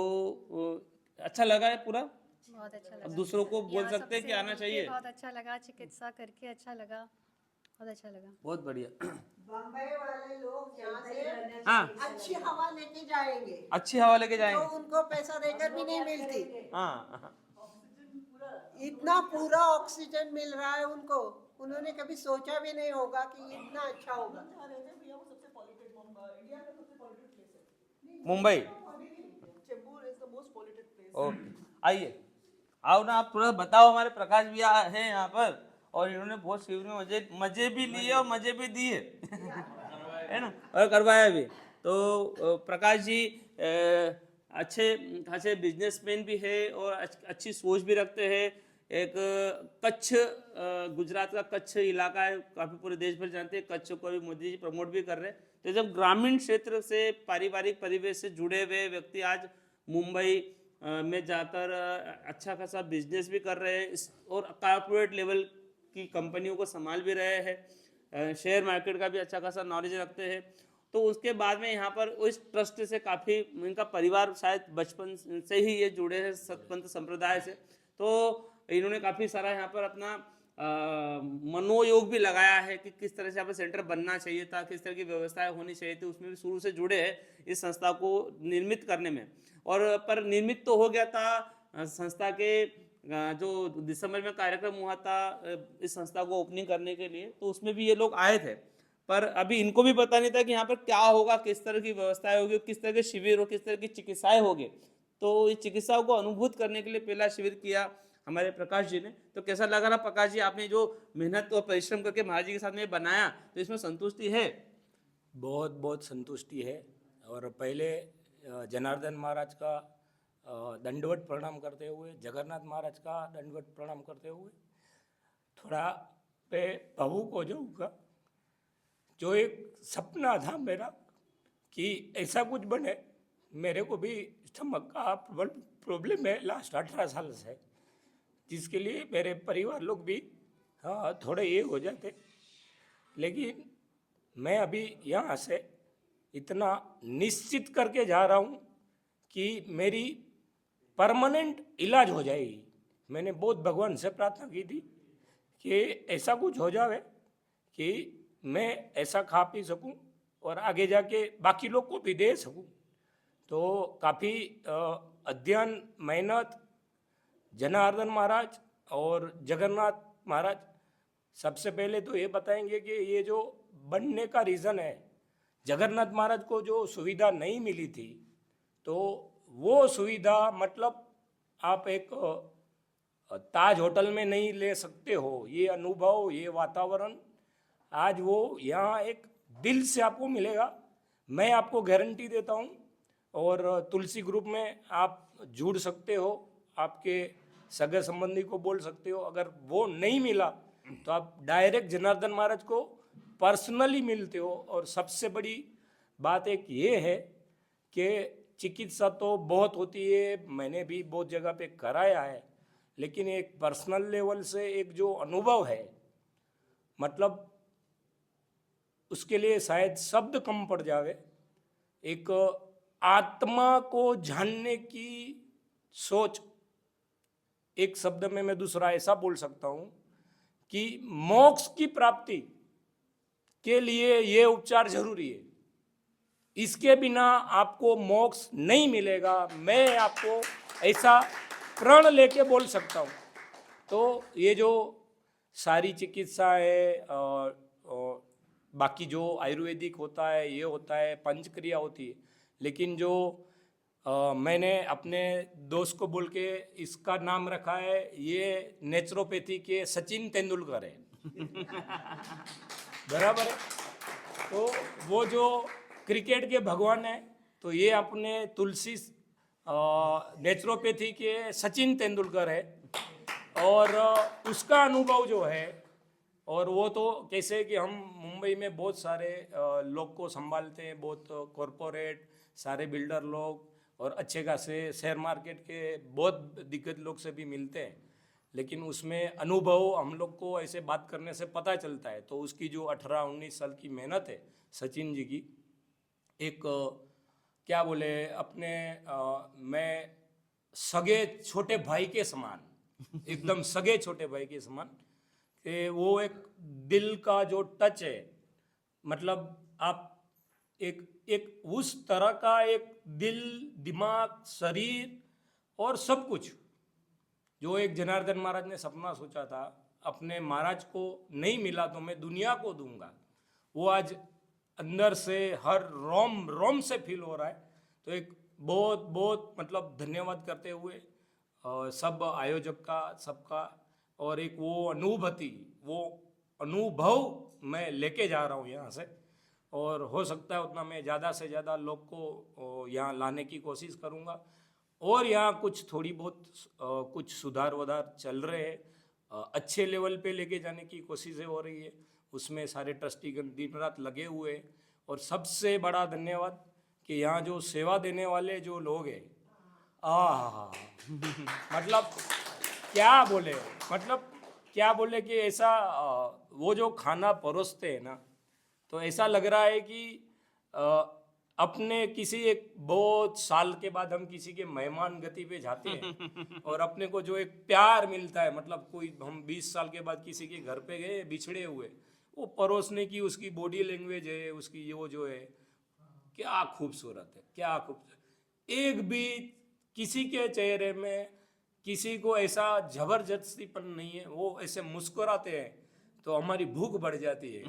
अच्छा लगा है पूरा। बहुत अच्छा लगा। अब दूसरों को बोल यहाँ सकते हैं कि सबसे आना चाहिए। बहुत अच्छा लगा, चिकित्सा करके अच्छा लगा, बहुत अच्छा लगा। बहुत बढ़िया। बम्बई वाले लोग यहाँ से हाँ, अच्छी हवा लेके जाएंगे, अच्छी हवा लेके तो जाएंगे। उनको पैसा देकर भी नहीं मिलती। हाँ, इतना पूरा ऑक्सीजन मिल रहा है उनको, उन्होंने कभी सोचा भी नहीं होगा कि इतना अच्छा होगा। Mumbai. Chembur is the most polluted place. Okay, आइए, आओ ना, आप थोड़ा बताओ। हमारे प्रकाश भैया हैं यहाँ पर और इन्होंने बहुत शिविर में मजे भी लिए और मजे भी दिए है ना, और करवाया भी। तो प्रकाश जी अच्छे खासे बिजनेसमैन भी है और अच्छी सोच भी रखते हैं। एक कच्छ, गुजरात का कच्छ इलाका है, काफ़ी पूरे देश भर जानते हैं। कच्छ को भी मोदी जी प्रमोट भी कर रहे हैं। तो जब ग्रामीण क्षेत्र से, पारिवारिक परिवेश से जुड़े हुए व्यक्ति आज मुंबई में जाकर अच्छा खासा बिजनेस भी कर रहे हैं और कॉर्पोरेट लेवल की कंपनियों को संभाल भी रहे हैं, शेयर मार्केट का भी अच्छा खासा नॉलेज रखते हैं, तो उसके बाद में यहाँ पर उस ट्रस्ट से काफ़ी, इनका परिवार शायद बचपन से ही ये जुड़े हैं सतपंथ संप्रदाय से, तो इन्होंने काफ़ी सारा यहाँ पर अपना मनोयोग भी लगाया है कि किस तरह से यहाँ पर सेंटर बनना चाहिए था, किस तरह की व्यवस्थाएं होनी चाहिए थी, उसमें भी शुरू से जुड़े हैं इस संस्था को निर्मित करने में। और पर निर्मित तो हो गया था संस्था के जो दिसंबर में कार्यक्रम हुआ था इस संस्था को ओपनिंग करने के लिए, तो उसमें भी ये लोग आए थे, पर अभी इनको भी पता नहीं था कि यहाँ पर क्या होगा, किस तरह की व्यवस्थाएं होगी, किस तरह के शिविर हो, किस तरह की चिकित्साएं होगी। तो इस चिकित्साओं को अनुभूत करने के लिए पहला शिविर किया हमारे प्रकाश जी ने। तो कैसा लगा रहा प्रकाश जी, आपने जो मेहनत और परिश्रम करके महाराज जी के साथ में बनाया, तो इसमें संतुष्टि है? बहुत बहुत संतुष्टि है। और पहले जनार्दन महाराज का दंडवत प्रणाम करते हुए, जगन्नाथ महाराज का दंडवत प्रणाम करते हुए थोड़ा पे भावुक हो जाऊँगा। जो एक सपना था मेरा कि ऐसा कुछ बने। मेरे को भी स्टमक का प्रॉब्लम है लास्ट 18 साल से, जिसके लिए मेरे परिवार लोग भी थोड़े ये हो जाते। लेकिन मैं अभी यहाँ से इतना निश्चित करके जा रहा हूँ कि मेरी परमानेंट इलाज हो जाएगी। मैंने बहुत भगवान से प्रार्थना की थी कि ऐसा कुछ हो जावे कि मैं ऐसा खा पी सकूं और आगे जाके बाकी लोग को भी दे सकूं। तो काफ़ी अध्ययन मेहनत जनार्दन महाराज और जगन्नाथ महाराज सबसे पहले तो ये बताएंगे कि ये जो बनने का रीज़न है, जगन्नाथ महाराज को जो सुविधा नहीं मिली थी, तो वो सुविधा मतलब आप एक ताज होटल में नहीं ले सकते हो। ये अनुभव, ये वातावरण आज वो यहाँ एक दिल से आपको मिलेगा। मैं आपको गारंटी देता हूँ। और तुलसी ग्रुप में आप जुड़ सकते हो, आपके सगे संबंधी को बोल सकते हो। अगर वो नहीं मिला तो आप डायरेक्ट जनार्दन महाराज को पर्सनली मिलते हो। और सबसे बड़ी बात एक ये है कि चिकित्सा तो बहुत होती है, मैंने भी बहुत जगह पे कराया है, लेकिन एक पर्सनल लेवल से एक जो अनुभव है, मतलब उसके लिए शायद शब्द कम पड़ जावे। एक आत्मा को जानने की सोच, एक शब्द में मैं दूसरा ऐसा बोल सकता हूं कि मोक्ष की प्राप्ति के लिए ये उपचार जरूरी है। इसके बिना आपको मोक्ष नहीं मिलेगा। मैं आपको ऐसा प्रण लेके बोल सकता हूँ। तो ये जो सारी चिकित्सा है और बाकी जो आयुर्वेदिक होता है, ये होता है, पंचक्रिया होती है, लेकिन जो मैंने अपने दोस्त को बोल के इसका नाम रखा है, ये नेचुरोपैथी के सचिन तेंदुलकर है। बराबर है। तो वो जो क्रिकेट के भगवान है, तो ये अपने तुलसी नेचुरोपैथी के सचिन तेंदुलकर है। और उसका अनुभव जो है, और वो तो कैसे कि हम मुंबई में बहुत सारे लोग को संभालते हैं, बहुत कॉरपोरेट सारे बिल्डर लोग और अच्छे खासे शेयर मार्केट के बहुत दिग्गज लोग से भी मिलते हैं, लेकिन उसमें अनुभव हम लोग को ऐसे बात करने से पता चलता है। तो उसकी जो 18-19 साल की मेहनत है सचिन जी की, एक क्या बोले अपने मैं सगे छोटे भाई के समान, एकदम सगे छोटे भाई के समान, कि वो एक दिल का जो टच है, मतलब आप एक उस तरह का एक दिल, दिमाग, शरीर और सब कुछ जो एक जनार्दन महाराज ने सपना सोचा था, अपने महाराज को नहीं मिला तो मैं दुनिया को दूंगा, वो आज अंदर से हर रोम रोम से फील हो रहा है। तो एक बहुत बहुत मतलब धन्यवाद करते हुए सब आयोजक का, सबका, और एक वो अनुभूति, वो अनुभव मैं लेके जा रहा हूँ यहाँ से। और हो सकता है उतना मैं ज़्यादा से ज़्यादा लोग को यहाँ लाने की कोशिश करूँगा। और यहाँ कुछ थोड़ी बहुत कुछ सुधार वधार चल रहे हैं, अच्छे लेवल पे लेके जाने की कोशिशें हो रही है। उसमें सारे ट्रस्टीगण दिन रात लगे हुए हैं। और सबसे बड़ा धन्यवाद कि यहाँ जो सेवा देने वाले जो लोग हैं, मतलब क्या बोले, मतलब क्या बोले कि ऐसा वो जो खाना परोसते हैं ना, तो ऐसा लग रहा है कि अपने किसी एक बहुत साल के बाद हम किसी के मेहमान गति पे जाते हैं और अपने को जो एक प्यार मिलता है, मतलब कोई हम 20 साल के बाद किसी के घर पे गए बिछड़े हुए, वो परोसने की उसकी बॉडी लैंग्वेज है, उसकी वो जो है, क्या खूबसूरत है, क्या खूबसूरत। एक भी किसी के चेहरे में किसी को ऐसा जबरदस्तीपन नहीं है, वो ऐसे मुस्कुराते हैं तो हमारी भूख बढ़ जाती है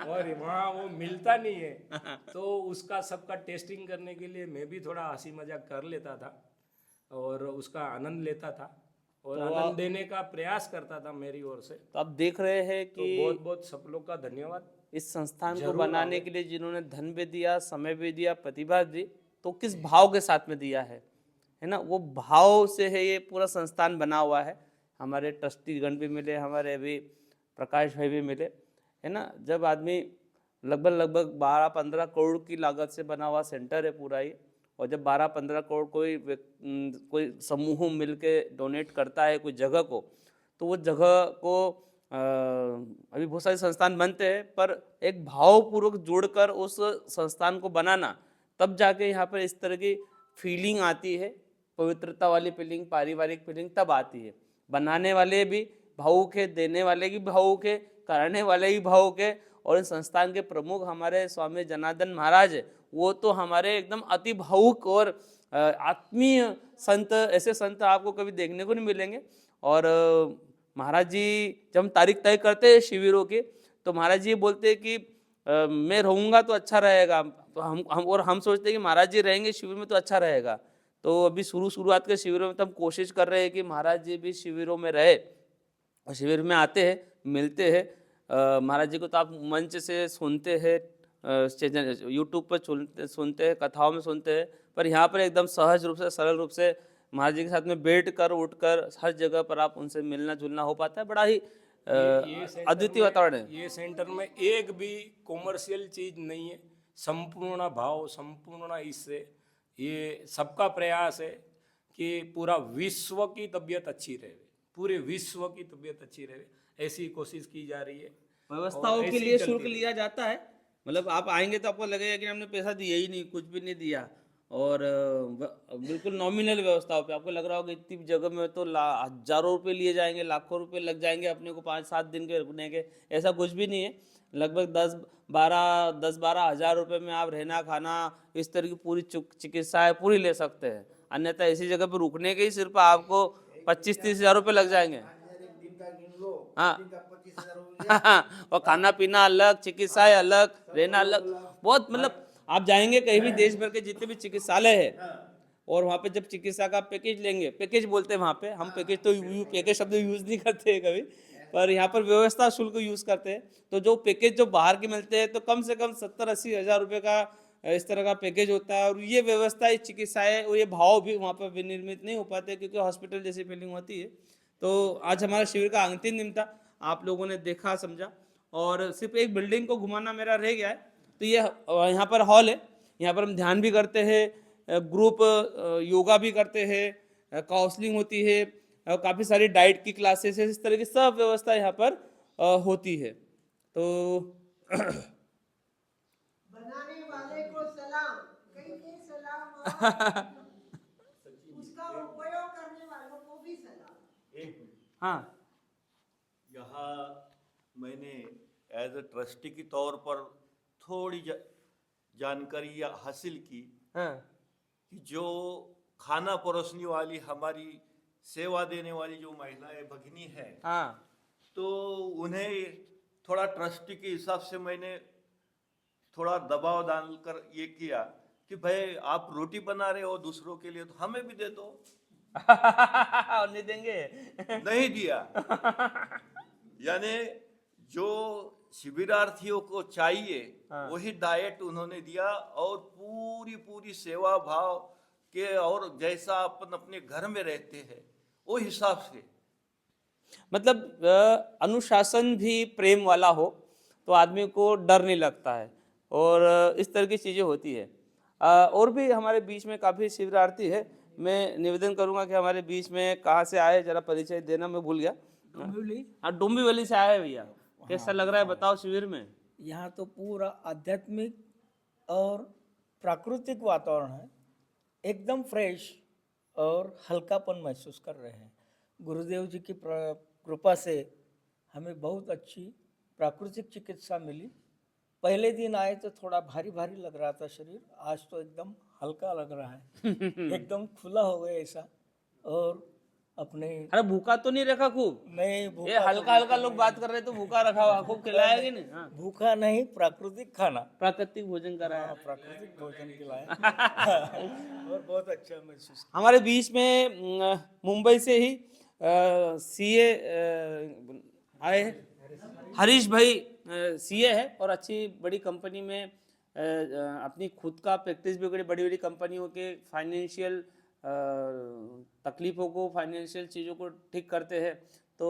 और वहाँ वो मिलता नहीं है। तो उसका सबका टेस्टिंग करने के लिए मैं भी थोड़ा हंसी मजाक कर लेता था और उसका आनंद लेता था और तो आनंद देने का प्रयास करता था मेरी ओर से। तो आप देख रहे हैं तो कि बहुत बहुत सब लोग का धन्यवाद। इस संस्थान को जरूर बनाने आवे। के लिए जिन्होंने धन भी दिया, समय भी दिया, प्रतिभा दी, तो किस भाव के साथ में दिया है ना, वो भाव से है ये पूरा संस्थान बना हुआ है। हमारे ट्रस्टीगण भी मिले, हमारे अभी प्रकाश भाई भी मिले, है ना। जब आदमी लगभग 12-15 करोड़ की लागत से बना हुआ सेंटर है पूरा ये। और जब 12-15 करोड़ कोई समूह मिल के डोनेट करता है कोई जगह को, तो वो जगह को अभी बहुत सारे संस्थान बनते हैं, पर एक भावपूर्वक जोड़कर उस संस्थान को बनाना, तब जाके यहाँ पर इस तरह की फीलिंग आती है, पवित्रता वाली फीलिंग, पारिवारिक फीलिंग तब आती है। बनाने वाले भी भावुक है, देने वाले भी भावुक है, करने वाले भी भावुक है। और इस संस्थान के प्रमुख हमारे स्वामी जनार्दन महाराज है, वो तो हमारे एकदम अति भावुक और आत्मीय संत, ऐसे संत आपको कभी देखने को नहीं मिलेंगे। और महाराज जी जब हम तारीख तय करते हैं शिविरों की, तो महाराज जी बोलते हैं कि मैं रहूँगा तो अच्छा रहेगा। तो हम सोचते हैं कि महाराज जी रहेंगे शिविर में तो अच्छा रहेगा। तो अभी शुरुआत के शिविरों में तो हम कोशिश कर रहे हैं कि महाराज जी भी शिविरों में रहे, और शिविर में आते हैं, मिलते हैं। महाराज जी को तो आप मंच से सुनते हैं, यूट्यूब पर सुनते हैं, कथाओं में सुनते हैं, पर यहाँ पर एकदम सहज रूप से, सरल रूप से महाराज जी के साथ में बैठ कर उठकर हर जगह पर आप उनसे मिलना जुलना हो पाता है। बड़ा ही अद्वितीय वातावरण है। ये सेंटर में एक भी कॉमर्शियल चीज नहीं है, संपूर्ण भाव, संपूर्ण इससे ये सबका प्रयास है कि पूरा विश्व की तबीयत अच्छी रहे, पूरे विश्व की तबीयत अच्छी रहे, ऐसी कोशिश की जा रही है। व्यवस्थाओं के लिए शुल्क लिया जाता है, मतलब आप आएंगे तो आपको लगेगा कि हमने पैसा दिया ही नहीं, कुछ भी नहीं दिया। और बिल्कुल नॉमिनल व्यवस्थाओं पे आपको लग रहा होगा इतनी जगह में तो हजारों रुपए लिए जाएंगे, लाखों रुपए लग जाएंगे अपने को 5-7 दिन के रुकने के। ऐसा कुछ भी नहीं है। लगभग 10-12 हज़ार रुपये में आप रहना खाना इस तरह की पूरी चिकित्साएं पूरी ले सकते हैं। अन्यथा ऐसी जगह पर रुकने के ही सिर्फ आपको 25-30 हज़ार रुपये लग जाएंगे। हाँ और खाना पीना अलग, चिकित्साएं अलग, रहना अलग, बहुत मतलब आप जाएंगे कहीं भी देश भर के जितने भी चिकित्सालय है, और वहाँ पे जब चिकित्सा का पैकेज लेंगे, पैकेज बोलते हैं वहाँ पे, हम पैकेज तो पैकेज शब्द यूज नहीं करते हैं कभी, पर यहाँ पर व्यवस्था शुल्क यूज करते हैं। तो जो पैकेज जो बाहर के मिलते हैं तो कम से कम 70-80 हज़ार रुपये का इस तरह का पैकेज होता है। और ये व्यवस्था, ये चिकित्साएं और ये भाव भी वहाँ पर विनिर्मित नहीं हो पाते क्योंकि हॉस्पिटल जैसी फीलिंग होती है। तो आज हमारा शिविर का अंतिम दिन था, आप लोगों ने देखा समझा, और सिर्फ एक बिल्डिंग को घुमाना मेरा रह गया है। तो ये यहाँ पर हॉल है, यहाँ पर हम ध्यान भी करते हैं, ग्रुप योगा भी करते हैं, काउंसलिंग होती है, काफ़ी सारी डाइट की क्लासेस है, इस तरह की सब व्यवस्था यहाँ पर होती है। तो बनाने वाले को सलाम, कहीं के सलाम और उसका उपयोग करने वालों को भी सलाम। हाँ, यहाँ मैंने एज ए ट्रस्टी के तौर पर थोड़ी जानकारी हासिल की हाँ, कि जो खाना परोसने वाली, हमारी सेवा देने वाली जो महिलाएं भगिनी है, हाँ, तो उन्हें थोड़ा ट्रस्टी के हिसाब से मैंने थोड़ा दबाव डालकर ये किया कि भाई आप रोटी बना रहे हो दूसरों के लिए, तो हमें भी दे दो। और नहीं देंगे? नहीं दिया। यानी जो शिविरार्थियों को चाहिए वही डाइट उन्होंने दिया, और पूरी सेवा भाव के, और जैसा अपन अपने घर में रहते हैं वो हिसाब से। मतलब अनुशासन भी प्रेम वाला हो तो आदमी को डर नहीं लगता है, और इस तरह की चीज़ें होती है। और भी हमारे बीच में काफ़ी शिविरार्थी है। मैं निवेदन करूंगा कि हमारे बीच में कहाँ से आए, जरा परिचय देना मैं भूल गया। हाँ, डोंबिवली से आए भैया। कैसा लग रहा है बताओ शिविर में? यहाँ तो पूरा आध्यात्मिक और प्राकृतिक वातावरण है, एकदम फ्रेश और हल्कापन महसूस कर रहे हैं। गुरुदेव जी की कृपा से हमें बहुत अच्छी प्राकृतिक चिकित्सा मिली। पहले दिन आए तो थोड़ा भारी भारी लग रहा था शरीर, आज तो एकदम हल्का लग रहा है, एकदम खुला हो गया ऐसा। और अपने अरे भूखा तो नहीं रखा खूब? नहीं, ये भूखा हल्का हल्का लोग बात कर रहे तो भूखा रखा हुआ, खूब खिलाया कि नहीं? हाँ, भूखा नहीं, प्राकृतिक खाना, प्राकृतिक भोजन कराया। प्राकृतिक भोजन खिलाया और बहुत अच्छा महसूस किया। हमारे बीच में मुंबई से ही सीए आए हैं, हरीश भाई सीए है और अच्छी बड़ी कंपनी में अपनी खुद का प्रैक्टिस भी करी, बड़ी बड़ी कंपनियों के फाइनेंशियल तकलीफ़ों को, फाइनेंशियल चीज़ों को ठीक करते हैं। तो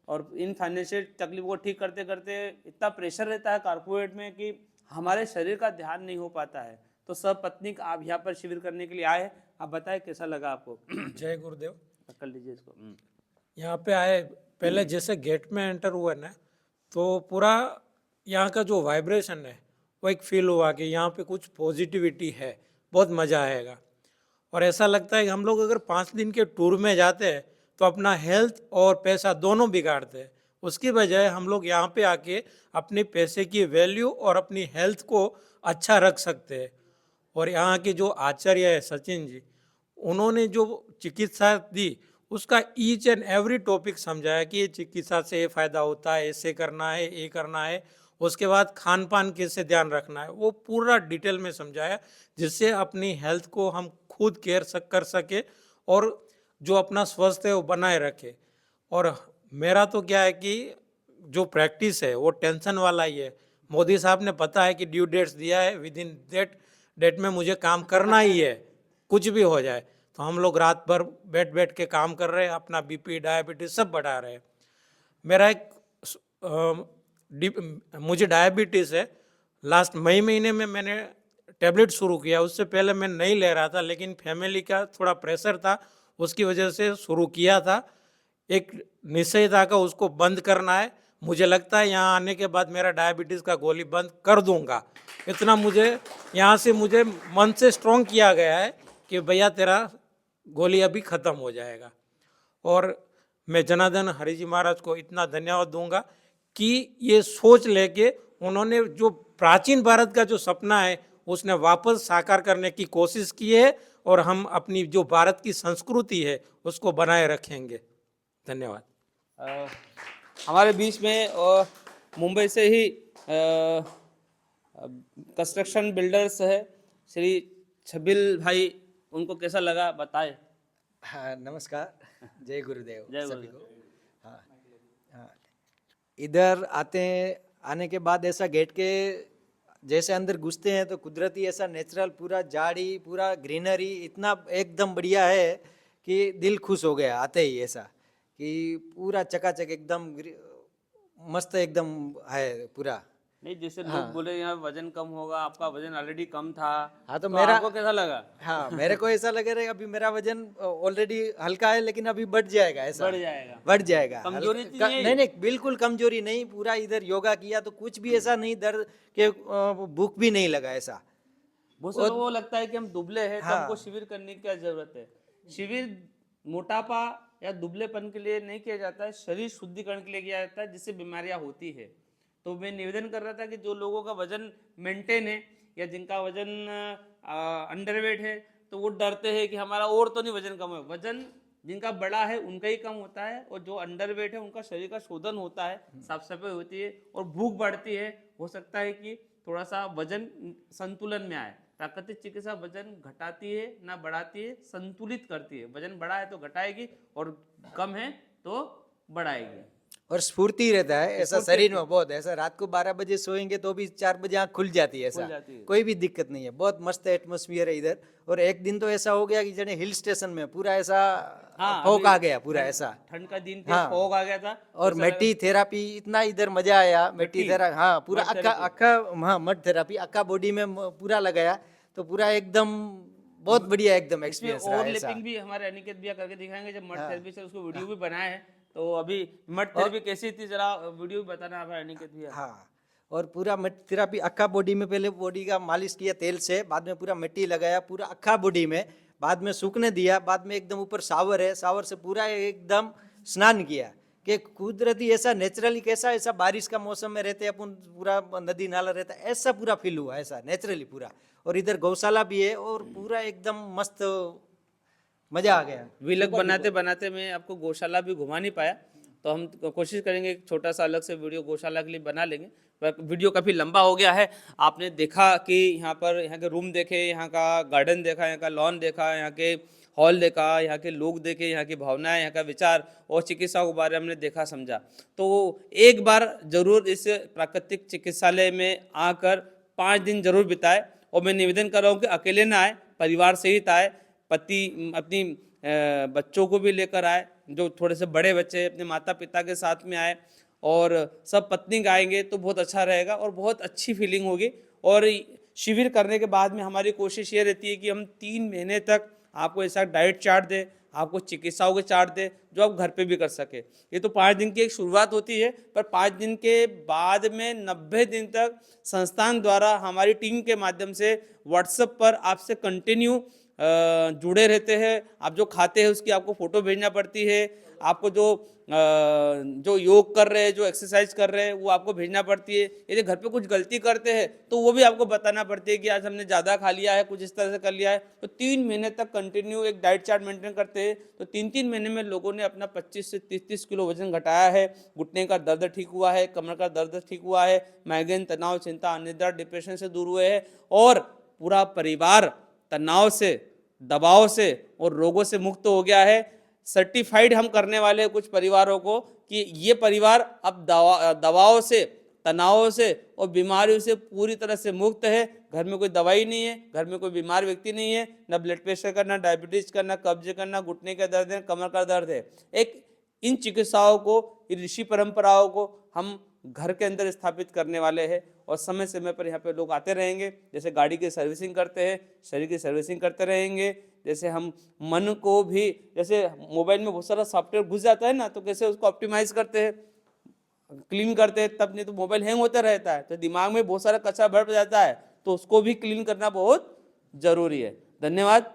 और इन फाइनेंशियल तकलीफों को ठीक करते करते इतना प्रेशर रहता है कॉर्पोरेट में कि हमारे शरीर का ध्यान नहीं हो पाता है। तो सब पत्नीक आप यहाँ पर शिविर करने के लिए आए हैं, आप बताएं कैसा लगा आपको? जय गुरुदेव। कर लीजिए इसको। यहाँ पे आए, पहले जैसे गेट में एंटर हुआ ना, तो पूरा यहाँ का जो वाइब्रेशन है वो एक फील हुआ कि यहाँ पे कुछ पॉजिटिविटी है, बहुत मज़ा आएगा। और ऐसा लगता है कि हम लोग अगर 5 दिन के टूर में जाते हैं तो अपना हेल्थ और पैसा दोनों बिगाड़ते हैं। उसकी बजाय हम लोग यहाँ पे आके अपने पैसे की वैल्यू और अपनी हेल्थ को अच्छा रख सकते हैं। और यहाँ के जो आचार्य है सचिन जी, उन्होंने जो चिकित्सा दी उसका ईच एंड एवरी टॉपिक समझाया कि ये चिकित्सा से ये फ़ायदा होता है, ऐसे करना है, ये करना है, उसके बाद खान पान कैसे ध्यान रखना है, वो पूरा डिटेल में समझाया, जिससे अपनी हेल्थ को हम खुद केयर कर सके और जो अपना स्वास्थ्य है वो बनाए रखे। और मेरा तो क्या है कि जो प्रैक्टिस है वो टेंशन वाला ही है। मोदी साहब ने पता है कि ड्यू डेट्स दिया है, विद इन डेट में मुझे काम करना ही है, कुछ भी हो जाए। तो हम लोग रात भर बैठ के काम कर रहे हैं, अपना बीपी डायबिटीज सब बढ़ा रहे हैं। मेरा एक मुझे डायबिटीज़ है। लास्ट मई महीने में मैंने टैबलेट शुरू किया, उससे पहले मैं नहीं ले रहा था, लेकिन फैमिली का थोड़ा प्रेशर था, उसकी वजह से शुरू किया था। एक निश्चय था कि उसको बंद करना है। मुझे लगता है यहाँ आने के बाद मेरा डायबिटीज़ का गोली बंद कर दूंगा। इतना मुझे यहाँ से मुझे मन से स्ट्रॉन्ग किया गया है कि भैया तेरा गोली अभी ख़त्म हो जाएगा। और मैं जनार्दन हरि जी महाराज को इतना धन्यवाद दूंगा कि ये सोच लेके उन्होंने जो प्राचीन भारत का जो सपना है उसने वापस साकार करने की कोशिश की है, और हम अपनी जो भारत की संस्कृति है उसको बनाए रखेंगे। धन्यवाद। हमारे बीच में मुंबई से ही कंस्ट्रक्शन बिल्डर्स है श्री छबिल भाई, उनको कैसा लगा बताएं। हाँ नमस्कार, जय गुरुदेव जय सभी गुरुदेव। को। हाँ हाँ, इधर आने के बाद ऐसा गेट के जैसे अंदर घुसते हैं तो कुदरती ऐसा नेचुरल पूरा झाड़ी पूरा ग्रीनरी इतना एकदम बढ़िया है कि दिल खुश हो गया आते ही। ऐसा कि पूरा चकाचक एकदम मस्त एकदम है पूरा। नहीं, जैसे लोग हाँ। बोले यहाँ वजन कम होगा, आपका वजन ऑलरेडी कम था। हाँ तो मेरा आपको कैसा लगा? हाँ मेरे को ऐसा लग रहा है अभी मेरा वजन ऑलरेडी हल्का है, लेकिन अभी बढ़ जाएगा। ऐसा बढ़ जाएगा। बढ़ जाएगा। कमजोरी हल्का- थी ये? नहीं नहीं बिल्कुल कमजोरी नहीं, पूरा इधर योगा किया तो कुछ भी ऐसा नहीं, दर्द के भूख भी नहीं लगा ऐसा। बहुत से लोगों को लगता है कि हम दुबले हैं तो हाँ। हमको शिविर करने की क्या जरूरत है। शिविर मोटापा या दुबलेपन के लिए नहीं किया जाता है, शरीर शुद्धिकरण के लिए किया जाता है, जिससे बीमारियां होती है। तो मैं निवेदन कर रहा था कि जो लोगों का वजन मेंटेन है या जिनका वजन अंडरवेट है, तो वो डरते हैं कि हमारा और तो नहीं वजन कम है। वजन जिनका बड़ा है उनका ही कम होता है, और जो अंडरवेट है उनका शरीर का शोधन होता है, साफ सफाई होती है और भूख बढ़ती है। हो सकता है कि थोड़ा सा वजन संतुलन में आए। प्राकृतिक चिकित्सा वजन घटाती है ना बढ़ाती है, संतुलित करती है। वजन बढ़ा है तो घटाएगी और कम है तो बढ़ाएगी। और स्फूर्ति रहता है ऐसा शरीर में बहुत। ऐसा रात को 12 बजे सोएंगे तो भी 4 बजे आँख खुल जाती है। ऐसा जाती है। कोई भी दिक्कत नहीं है, बहुत मस्त एटमोसफियर है इधर। और एक दिन तो ऐसा हो गया कि जने हिल स्टेशन में पूरा ऐसा फॉग आ गया पूरा ऐसा। ठंड का दिन थे, हाँ। फॉग आ गया था। और मेटी थेरापी इतना इधर मजा आया। मेटी थेरापी हाँ पूरा मड अक्का हाँ मड थेरापी अक्का बॉडी में पूरा लगाया तो पूरा एकदम बहुत बढ़िया एकदम एक्सपीरियंस रहा ऐसा। ओवरलैपिंग भी हमारे अनिकेत भैया करके दिखाएंगे जब मड थेरेपी से, उसको वीडियो भी बनाया है। तो अभी मड थेरेपी कैसी थी जरा वीडियो भी बताना हमारे अनिकेत भैया। हाँ और पूरा मट्टी थेरापी अक्का बॉडी में, पहले बॉडी का मालिश किया तेल से, बाद में पूरा मिट्टी लगाया पूरा अक्का बॉडी में, बाद में सूखने दिया, बाद में एकदम ऊपर शावर है, शावर से पूरा एकदम स्नान किया। कि कुदरती ऐसा नेचुरली कैसा ऐसा बारिश का मौसम में रहते अपन, पूरा नदी नाला रहता है ऐसा पूरा फील हुआ ऐसा नेचुरली पूरा। और इधर गौशाला भी है और पूरा एकदम मस्त मजा आ गया। व्लॉग बनाते बनाते मैं आपको गौशाला भी घुमा नहीं पाया, तो हम कोशिश करेंगे एक छोटा सा अलग से वीडियो गौशाला के लिए बना लेंगे। पर वीडियो काफ़ी लंबा हो गया है। आपने देखा कि यहाँ पर यहाँ के रूम देखे, यहाँ का गार्डन देखा, यहाँ का लॉन देखा, यहाँ के हॉल देखा, यहाँ के लोग देखे, यहाँ की भावनाएं, यहाँ का विचार और चिकित्सा के बारे में हमने देखा समझा। तो एक बार जरूर इस प्राकृतिक चिकित्सालय में आकर 5 दिन जरूर बिताए। और मैं निवेदन कर रहा हूँ कि अकेले ना आए, परिवार सहित आए, पति अपनी बच्चों को भी लेकर आए, जो थोड़े से बड़े बच्चे अपने माता पिता के साथ में आए और सब पत्नी आएंगे तो बहुत अच्छा रहेगा और बहुत अच्छी फीलिंग होगी। और शिविर करने के बाद में हमारी कोशिश ये रहती है कि हम 3 महीने तक आपको ऐसा डाइट चार्ट दे, आपको चिकित्साओं के चार्ट दे जो आप घर पे भी कर सके। ये तो 5 दिन की एक शुरुआत होती है, पर 5 दिन के बाद में 90 दिन तक संस्थान द्वारा हमारी टीम के माध्यम से व्हाट्सएप पर आपसे कंटिन्यू जुड़े रहते हैं। आप जो खाते हैं उसकी आपको फ़ोटो भेजना पड़ती है, आपको जो योग कर रहे हैं, जो एक्सरसाइज कर रहे हैं वो आपको भेजना पड़ती है। यदि घर पे कुछ गलती करते हैं तो वो भी आपको बताना पड़ती है कि आज हमने ज़्यादा खा लिया है, कुछ इस तरह से कर लिया है। तो 3 महीने तक कंटिन्यू एक डाइट चार्ट मेंटेन करते हैं। तो 3-3 महीने में लोगों ने अपना 25 से 30-30 किलो वजन घटाया है। घुटने का दर्द ठीक हुआ है, कमर का दर्द ठीक हुआ है, माइग्रेन, तनाव, चिंता, अनिद्रा, डिप्रेशन से दूर हुए हैं और पूरा परिवार तनाव से, दबाव से और रोगों से मुक्त हो गया है। सर्टिफाइड हम करने वाले हैं कुछ परिवारों को कि ये परिवार अब दवाओं से, तनावों से और बीमारियों से पूरी तरह से मुक्त है। घर में कोई दवाई नहीं है, घर में कोई बीमार व्यक्ति नहीं है, ना ब्लड प्रेशर का, ना डायबिटीज का, ना कब्ज का, ना घुटने का दर्द है, कमर का दर्द है। एक इन चिकित्साओं को, इन ऋषि परंपराओं को हम घर के अंदर स्थापित करने वाले हैं और समय समय पर यहाँ पे लोग आते रहेंगे। जैसे गाड़ी की सर्विसिंग करते हैं, शरीर की सर्विसिंग करते रहेंगे। जैसे हम मन को भी, जैसे मोबाइल में बहुत सारा सॉफ्टवेयर घुस जाता है ना, तो कैसे उसको ऑप्टिमाइज करते हैं, क्लीन करते हैं, तब नहीं तो मोबाइल हैंग होता रहता है, तो दिमाग में बहुत सारा कचरा भर जाता है, तो उसको भी क्लीन करना बहुत जरूरी है। धन्यवाद।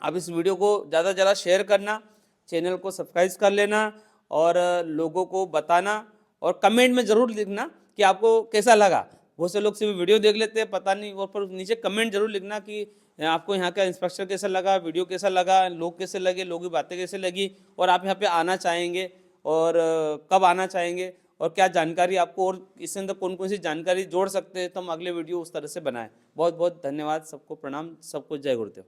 आप इस वीडियो को ज़्यादा से ज़्यादा शेयर करना, चैनल को सब्सक्राइब कर लेना और लोगों को बताना और कमेंट में ज़रूर लिखना कि आपको कैसा लगा। बहुत से लोग सिर्फ वीडियो देख लेते हैं, पता नहीं, और पर नीचे कमेंट जरूर लिखना कि आपको यहाँ का इंस्ट्रक्शन कैसा लगा, वीडियो कैसा लगा, लोग कैसे लगे, लोगों की बातें कैसे लगी और आप यहाँ पे आना चाहेंगे और कब आना चाहेंगे और क्या जानकारी आपको, और इसके अंदर कौन कौन सी जानकारी जोड़ सकते हैं, तो हम अगले वीडियो उस तरह से बनाएं। बहुत बहुत धन्यवाद, सबको प्रणाम, सबको जय गुरुदेव।